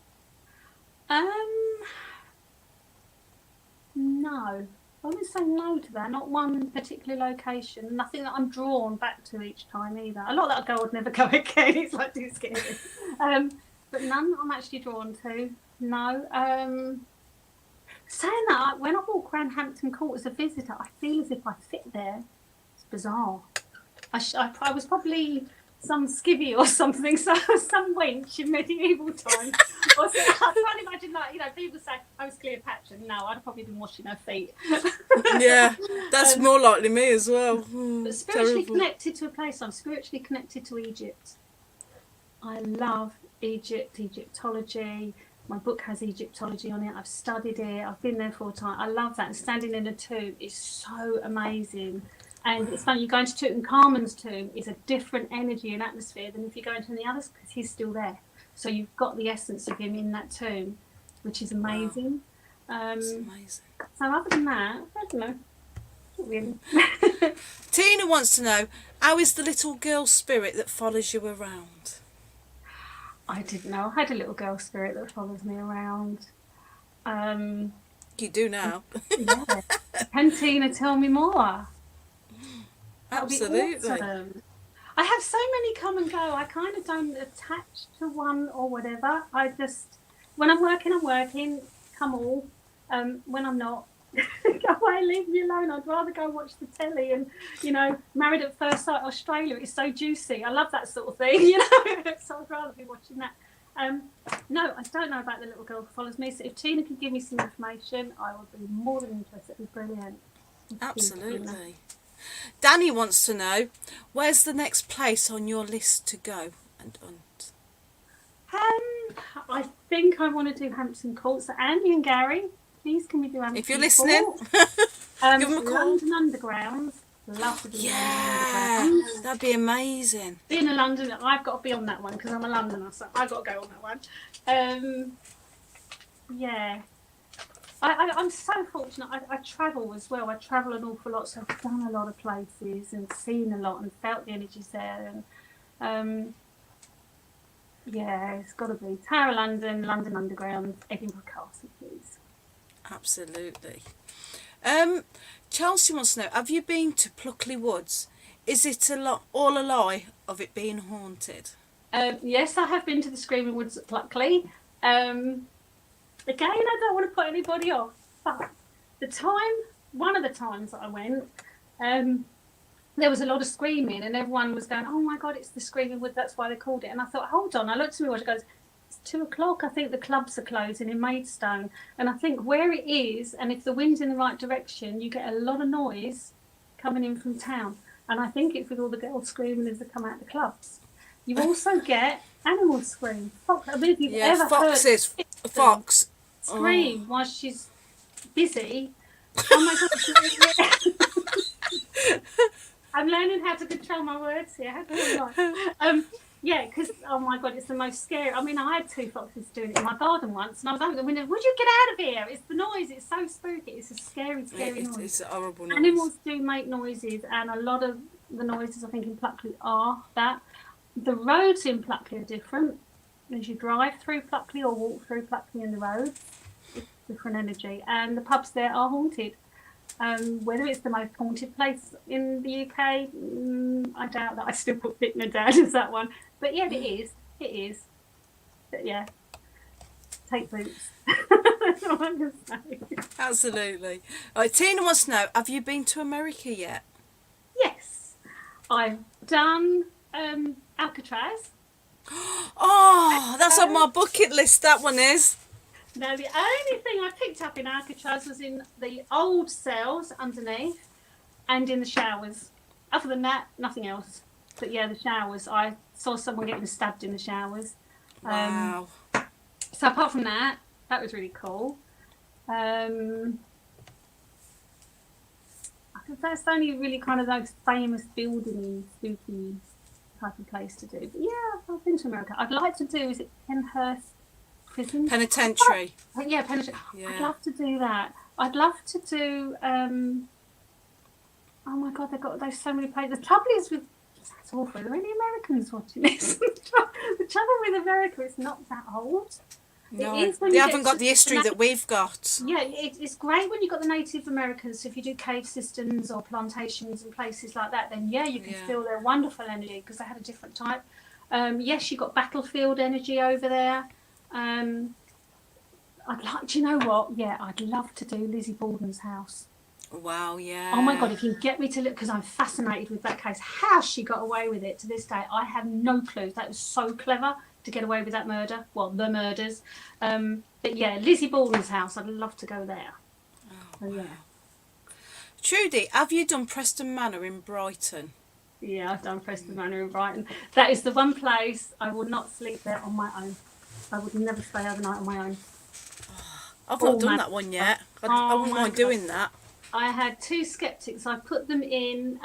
B: No. I wouldn't say no to that. Not one particular location. Nothing that I'm drawn back to each time either. A lot that I go, I'd never go again. It's like too scary. But none that I'm actually drawn to. No. Saying that, when I walk around Hampton Court as a visitor, I feel as if I fit there. It's bizarre. I was probably some skivvy or something, so some wench in medieval times. Or so, I can't imagine that. You know, people say I was Cleopatra. No, I'd probably been washing her feet.
A: Yeah, that's more likely me as well.
B: But spiritually connected to a place. I'm spiritually connected to Egypt. I love Egypt, Egyptology. My book has Egyptology on it. I've studied it. I've been there 4 times. I love that. And standing in a tomb is so amazing. And it's funny, you go into Tutankhamun's tomb, is a different energy and atmosphere than if you go into any others, because he's still there. So you've got the essence of him in that tomb, which is amazing.
A: Wow. It's amazing.
B: So other than that, I don't know. Not really.
A: Tina wants to know, how is the little girl spirit that follows you around?
B: I didn't know. I had a little girl spirit that follows me around.
A: You do now.
B: Yeah. Can Tina tell me more?
A: Absolutely.
B: Awesome. I have so many come and go. I kind of don't attach to one or whatever. I just, when I'm working, come all. When I'm not, go away, leave me alone. I'd rather go watch the telly and, you know, Married at First Sight Australia. It's so juicy. I love that sort of thing, you know. So I'd rather be watching that. No, I don't know about the little girl who follows me. So if Tina could give me some information, I would be more than interested. It'd be brilliant.
A: Absolutely. Danny wants to know, where's the next place on your list to go and hunt?
B: I think I want to do Hampton Court. So Andy and Gary, please can we do Hampton Court?
A: If you're listening, give them a call.
B: London Underground. Love to do London Underground.
A: That'd be amazing.
B: Being a Londoner, I've got to be on that one because I'm a Londoner, so I've got to go on that one. Yeah. I'm so fortunate. I travel as well. I travel an awful lot, so I've done a lot of places and seen a lot and felt the energies there. And yeah, it's got to be Tower of London, London Underground, Edinburgh Castle, please.
A: Absolutely. Chelsea wants to know, have you been to Pluckley Woods? Is it all a lie of it being haunted?
B: Yes, I have been to the Screaming Woods at Pluckley. Again, I don't want to put anybody off, but one of the times that I went, there was a lot of screaming and everyone was going, oh my God, it's the Screaming Wood, that's why they called it. And I thought, hold on, I looked at my watch, it goes, it's 2:00, I think the clubs are closing in Maidstone. And I think where it is, and if the wind's in the right direction, you get a lot of noise coming in from town. And I think it's with all the girls screaming as they come out the clubs. You also get animals scream. I mean, if you've ever
A: foxes,
B: heard
A: fox
B: scream while she's busy. Oh my God. I'm learning how to control my words here. How do yeah, because oh my god, it's the most scary. I mean, I had two foxes doing it in my garden once, and I was opening the window. Would you get out of here? It's the noise. It's so spooky. It's a scary noise.
A: It's a horrible noise.
B: Animals do make noises, and a lot of the noises I think in Pluckley are that. The roads in Pluckley are different. As you drive through Pluckley or walk through Pluckley in the roads, it's different energy, and the pubs there are haunted. Whether it's the most haunted place in the UK, I doubt that. I still put Bicknor down as that one. But yeah, it is. It is. But yeah, take boots. That's all I'm going to say.
A: Absolutely. All right, Tina wants to know, have you been to America yet?
B: Yes. I've done Alcatraz.
A: Oh, that's on my bucket list, that one is.
B: Now, the only thing I picked up in Alcatraz was in the old cells underneath and in the showers. Other than that, nothing else. But yeah, the showers. I saw someone getting stabbed in the showers.
A: Wow.
B: So apart from that, that was really cool. That's only really kind of those famous building spooky type of place to do. But yeah, I've been to America. I'd like to do, is it Penhurst Prison?
A: Penitentiary.
B: Yeah, Penhurst.
A: Yeah.
B: I'd love to do that. I'd love to do, oh my God, there's so many places. The trouble is with, that's awful, are there any Americans watching this? The trouble with America, it's not that old.
A: No,
B: It is when
A: they
B: you
A: haven't
B: get
A: got the history that we've got.
B: Yeah, it's great when you've got the Native Americans. So if you do cave systems or plantations and places like that, then yeah, you can feel their wonderful energy because they had a different type. Yes, you've got battlefield energy over there. I'd like, do you know what? Yeah, I'd love to do Lizzie Borden's house.
A: Wow, yeah.
B: Oh my God, if you can get me to look, because I'm fascinated with that case. How she got away with it to this day, I have no clue. That was so clever to get away with that murder. Well, the murders. But yeah, Lizzie Borden's house, I'd love to go there.
A: Oh,
B: So, yeah.
A: Trudy, have you done Preston Manor in Brighton?
B: Yeah, I've done Preston Manor in Brighton. That is the one place I would not sleep there on my own. I would never stay overnight on my own.
A: I've not done that one yet. I wouldn't mind doing that.
B: I had two skeptics. I put them in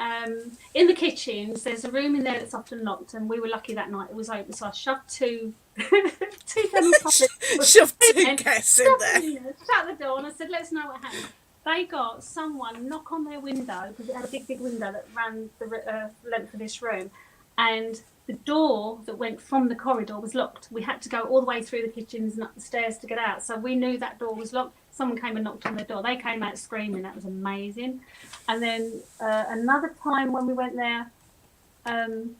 B: the kitchens. There's a room in there that's often locked, and we were lucky that night it was open. So I shoved two
A: Shoved two guests in there.
B: Shut the door, and I said, "Let's know what happened." They got someone knock on their window because it had a big window that ran the length of this room, and the door that went from the corridor was locked. We had to go all the way through the kitchens and up the stairs to get out. So we knew that door was locked. Someone came and knocked on the door. They came out screaming. That was amazing. And then another time when we went there, I do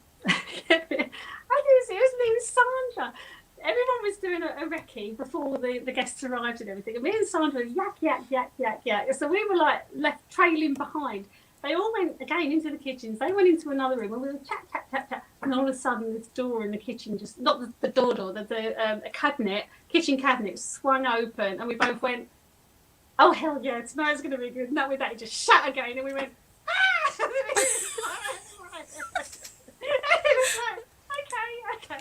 B: see, it was me and Sandra. Everyone was doing a recce before the guests arrived and everything. And me and Sandra were yak, yak, yak, yak, yak. So we were like left trailing behind. They all went again into the kitchens. They went into another room and we were chat, chat, chat, chat. And all of a sudden, this door in the kitchen just, not the door, the cabinet, kitchen cabinet swung open. And we both went, oh, hell yeah, tonight's going to be good. And that with that, it just shut again. And we went, ah! Okay.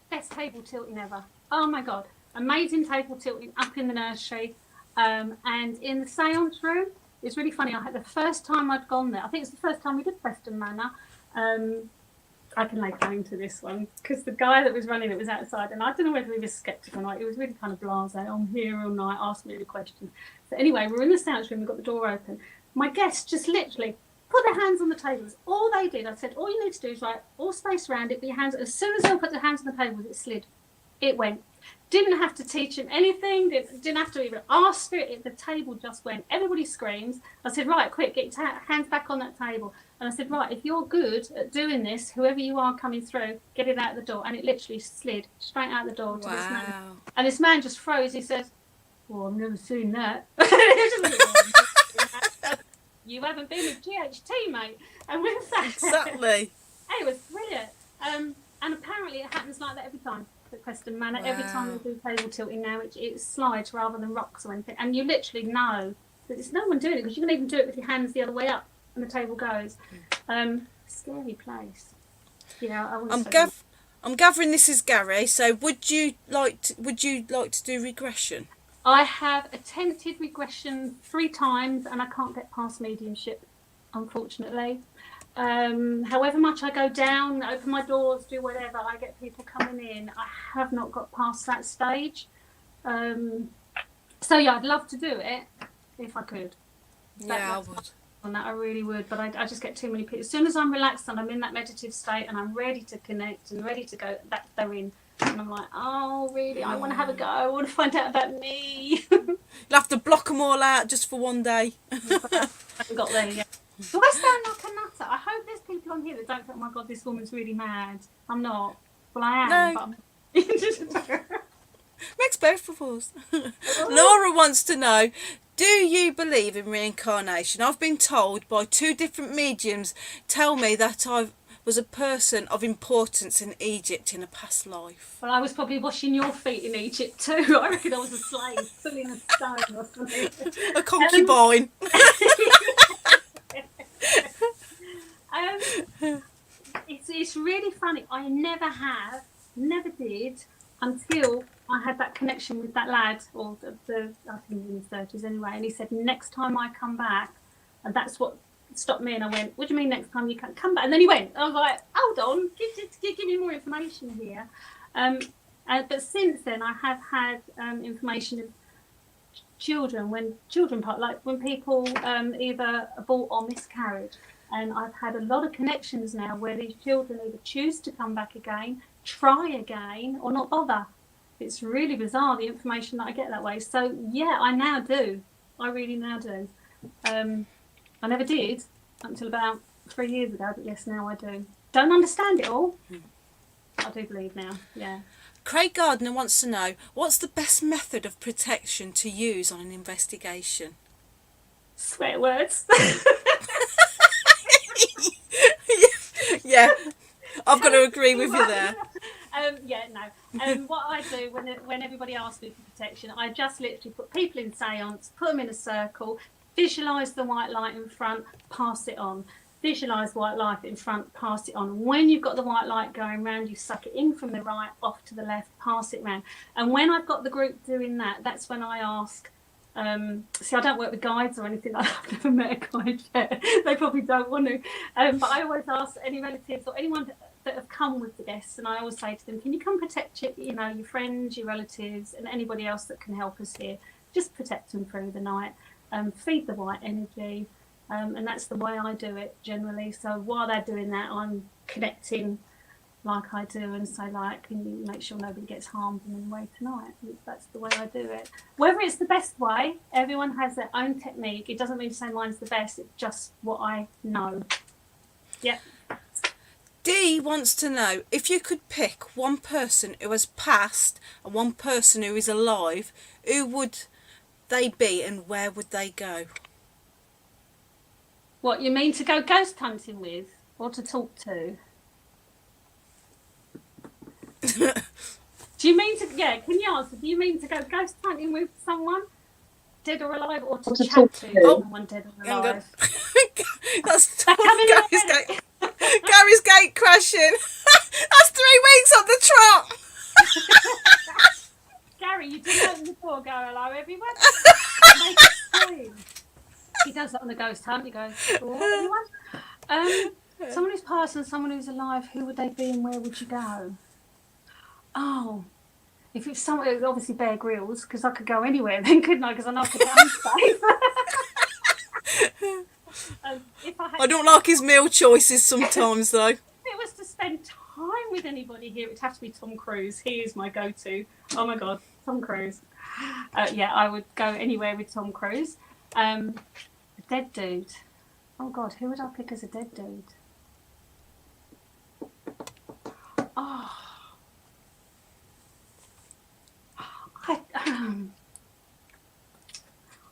B: Best table tilting ever. Oh my God. Amazing table tilting up in the nursery. And in the seance room, it's really funny. I had the first time I'd gone there. I think it's the first time we did Preston Manor. I can lay claim to this one because the guy that was running it was outside, and I don't know whether he was sceptical or not. He was really kind of blasé. I'm here all night, ask me the questions. So anyway, we're in the seance room. We've got the door open. My guests just literally put their hands on the tables. All they did, I said, all you need to do is write all space around it. But your hands, as soon as they put their hands on the tables, it slid. It went. Didn't have to teach him anything. Didn't have to even ask for it. The table just went. Everybody screams. I said, right, quick, get your hands back on that table. And I said, right, if you're good at doing this, whoever you are coming through, get it out the door. And it literally slid straight out the door to this man. And this man just froze. He said, well, I've never seen that. You haven't been with GHT, mate. And with that,
A: exactly.
B: It was brilliant. And apparently it happens like that every time. At Preston Manor, every time we do table tilting now, it slides rather than rocks or anything, and you literally know that there's no one doing it because you can even do it with your hands the other way up, and the table goes. Scary place. Yeah,
A: I'm gathering this is Gary. So, would you like to do regression?
B: I have attempted regression 3 times, and I can't get past mediumship. unfortunately. However much I go down, open my doors, do whatever, I get people coming in. I have not got past that stage. So yeah, I'd love to do it if I could.
A: Yeah, I would.
B: On that, I really would, but I just get too many people. As soon as I'm relaxed and I'm in that meditative state and I'm ready to connect and ready to go, that they're in. And I'm like, oh, really? I want to have a go. I want to find out about me.
A: You'll have to block them all out just for one day.
B: I haven't got there yet. Do I sound like a nutter? I hope there's people on here that don't think, oh my God, this woman's really mad. I'm not. Well, I am.
A: No.
B: But
A: Makes both of us. Laura wants to know, do you believe in reincarnation? I've been told by 2 different mediums tell me that I was a person of importance in Egypt in a past life.
B: Well, I was probably washing your feet in Egypt too. I reckon I was a slave, pulling a stone or something.
A: A concubine.
B: It's really funny. I never did until I had that connection with that lad, or I think in his 30s anyway, and he said, next time I come back, and that's what stopped me. And I went, what do you mean next time you can come back? And then he went, I was like, hold on, give me more information here. But since then, I have had information of children, when people either abort or miscarriage. And I've had a lot of connections now where these children either choose to come back again, try again, or not bother. It's really bizarre, the information that I get that way. So, yeah, I now do. I really now do. I never did until about 3 years ago, but yes, now I do. Don't understand it all. I do believe now, yeah.
A: Craig Gardner wants to know, what's the best method of protection to use on an investigation?
B: Swear words.
A: Yeah, I've got to agree with you there.
B: What I do when everybody asks me for protection, I just literally put people in seance, put them in a circle, visualise the white light in front, pass it on. Visualise white light in front, pass it on. When you've got the white light going round, you suck it in from the right, off to the left, pass it round. And when I've got the group doing that, that's when I ask. See, I don't work with guides or anything like that. I've never met a guide yet. They probably don't want to. But I always ask any relatives or anyone that have come with the guests, and I always say to them, can you come protect your friends, your relatives, and anybody else that can help us here? Just protect them through the night. Feed the white energy. And that's the way I do it generally. So while they're doing that, I'm connecting like I do and say, like, can you make sure nobody gets harmed in any way tonight? That's the way I do it. Whether it's the best way, everyone has their own technique. It doesn't mean to say mine's the best. It's just what I know. Yep.
A: Dee wants to know, if you could pick one person who has passed and one person who is alive, who would they be and where would they go?
B: What, you mean to go ghost hunting with or to talk to? Do you mean to, can you answer? Do you mean to go ghost hunting with someone, dead or alive, or to chat to someone dead or alive?
A: That's Gary's gate crashing. That's 3 weeks on the trot.
B: Gary, you didn't open the door, go hello everyone. He does that on the ghost hunt. He goes, hello everyone. Someone who's passed and someone who's alive, who would they be and where would you go? Oh, if it's someone, it was obviously Bear Grylls, because I could go anywhere then, couldn't I? Because I know I could go safe.
A: I don't like his meal choices sometimes, though.
B: If it was to spend time with anybody here, it'd have to be Tom Cruise. He is my go-to. Oh my God, Tom Cruise. I would go anywhere with Tom Cruise. A dead dude. Oh God, who would I pick as a dead dude? Oh. I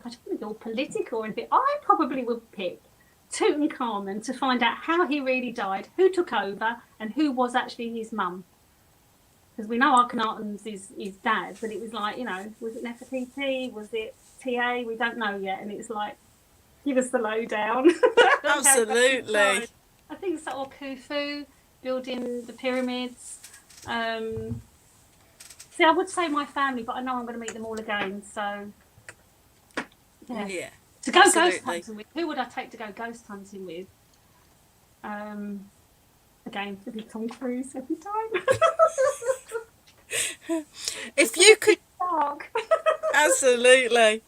B: don't want to go political or anything. I probably would pick Tutankhamun to find out how he really died, who took over, and who was actually his mum. Because we know Akhenaten's his dad, but it was like, was it Nefertiti? Was it TA? We don't know yet. And it's like, give us the lowdown.
A: Absolutely.
B: I think so. Or Khufu, building the pyramids. See, I would say my family, but I know I'm going to meet them all again. So, yeah. To go ghost
A: Absolutely.
B: hunting with, who would I take to go ghost hunting with? Again, it'd be Tom Cruise every time.
A: If you could,
B: Dark.
A: absolutely.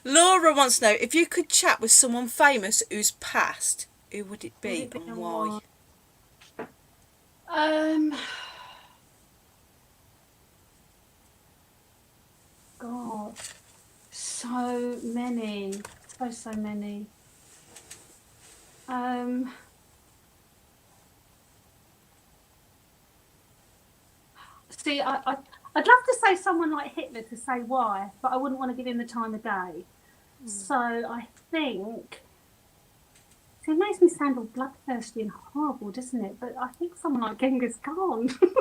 A: Laura wants to know, if you could chat with someone famous who's passed, who would it be
B: Would it be
A: and
B: and
A: why?
B: God, so many. So many. See, I'd love to say someone like Hitler to say why, but I wouldn't want to give him the time of day. So I think, see, it makes me sound all bloodthirsty and horrible, doesn't it? But I think someone like Genghis Khan. He would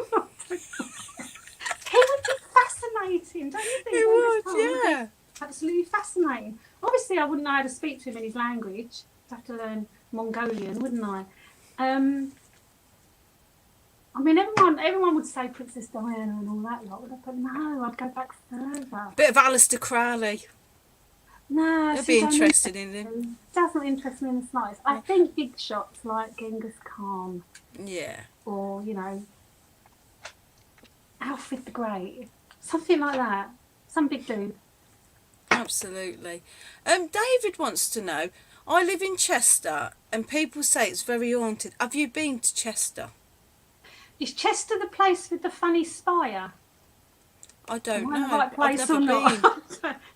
B: be fascinating, don't you think?
A: Who
B: Genghis Khan
A: would,
B: would be
A: yeah.
B: absolutely fascinating. Obviously, I wouldn't know how to speak to him in his language. I'd have to learn Mongolian, wouldn't I? I mean, everyone would say Princess Diana and all that lot, but no, I'd go back further.
A: Bit of Alistair Crowley.
B: No,
A: I'd be interested in him.
B: Doesn't interest me in the slightest. I think big shots like Genghis Khan
A: Yeah.
B: or, you know, Alfred the Great, something like that. Some big dude.
A: Absolutely. David wants to know, I live in Chester and people say it's very haunted. Have you been to Chester?
B: Is Chester the place with the funny spire?
A: I don't
B: Am I in
A: know.
B: the right place
A: I've never
B: or
A: been.
B: not?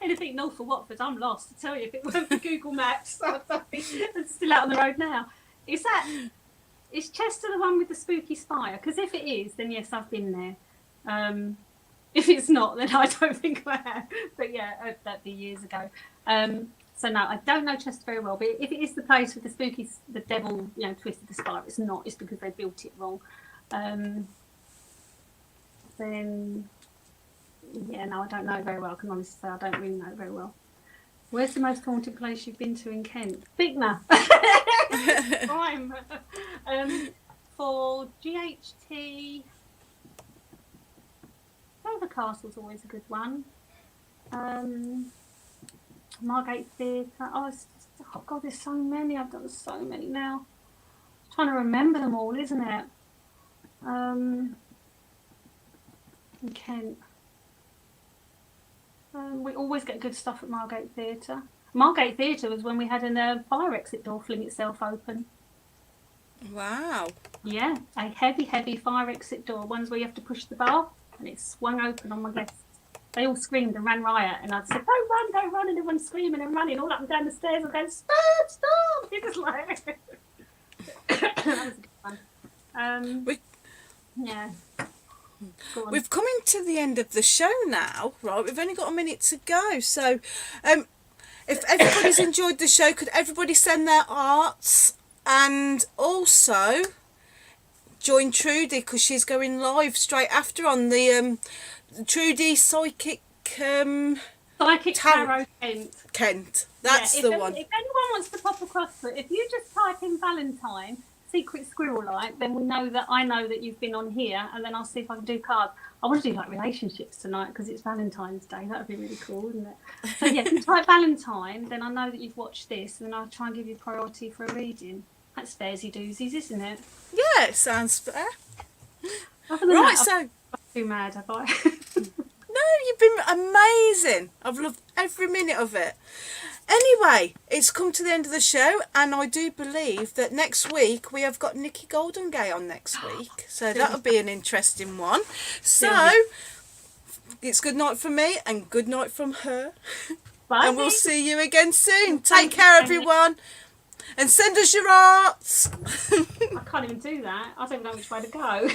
B: Anything north of Watford, I'm lost. To tell you, if it weren't for Google Maps, I'd be still out on the road now. Is Chester the one with the spooky spire? Because if it is, then yes, I've been there. If it's not, then I don't think I have. But yeah, that'd be years ago. So no, I don't know Chester very well. But if it is the place with the spooky, the devil, you know, twisted the spire, it's not. It's because they built it wrong. Then. Yeah, no, I don't know very well. I can honestly say I don't really know very well. Where's the most haunted place you've been to in Kent? Bicknor. Prime. For GHT, Dover Castle's always a good one. Margate Theatre. Oh God, there's so many. I've done so many now. I'm trying to remember them all, isn't it? In Kent. We always get good stuff at Margate Theatre. Margate Theatre was when we had a fire exit door fling itself open.
A: Wow.
B: Yeah, a heavy, heavy fire exit door. Ones where you have to push the bar and it swung open on my guests. They all screamed and ran riot, and I'd say, don't run, and everyone's screaming and running all up and down the stairs. I'm going, stop! It was like... That was a good one. Yeah.
A: We've come into the end of the show now, right? We've only got a minute to go. So if everybody's enjoyed the show, could everybody send their arts and also join Trudy, because she's going live straight after on the Trudy Psychic
B: Tarot
A: Kent. That's the one.
B: If anyone wants to pop across to it, if you just type in Valentine Secret Squirrel Light, then I know that you've been on here, and then I'll see if I can do cards. I want to do like relationships tonight because it's Valentine's Day. That would be really cool, wouldn't it? So yeah, if you type Valentine, then I know that you've watched this, and then I'll try and give you priority for a reading. That's fairsy doozies, isn't it?
A: Yeah, it sounds fair.
B: Other than
A: Right,
B: that,
A: so
B: I'm too mad, have I?
A: no, you've been amazing. I've loved every minute of it. Anyway, it's come to the end of the show, and I do believe that next week we have got Nikki Goldengay on next week, so that'll be an interesting one. So it's good night from me and good night from her.
B: Bye.
A: And we'll see you again soon. Take care, everyone, and send us your arts.
B: I can't even do that. I don't know which way to go.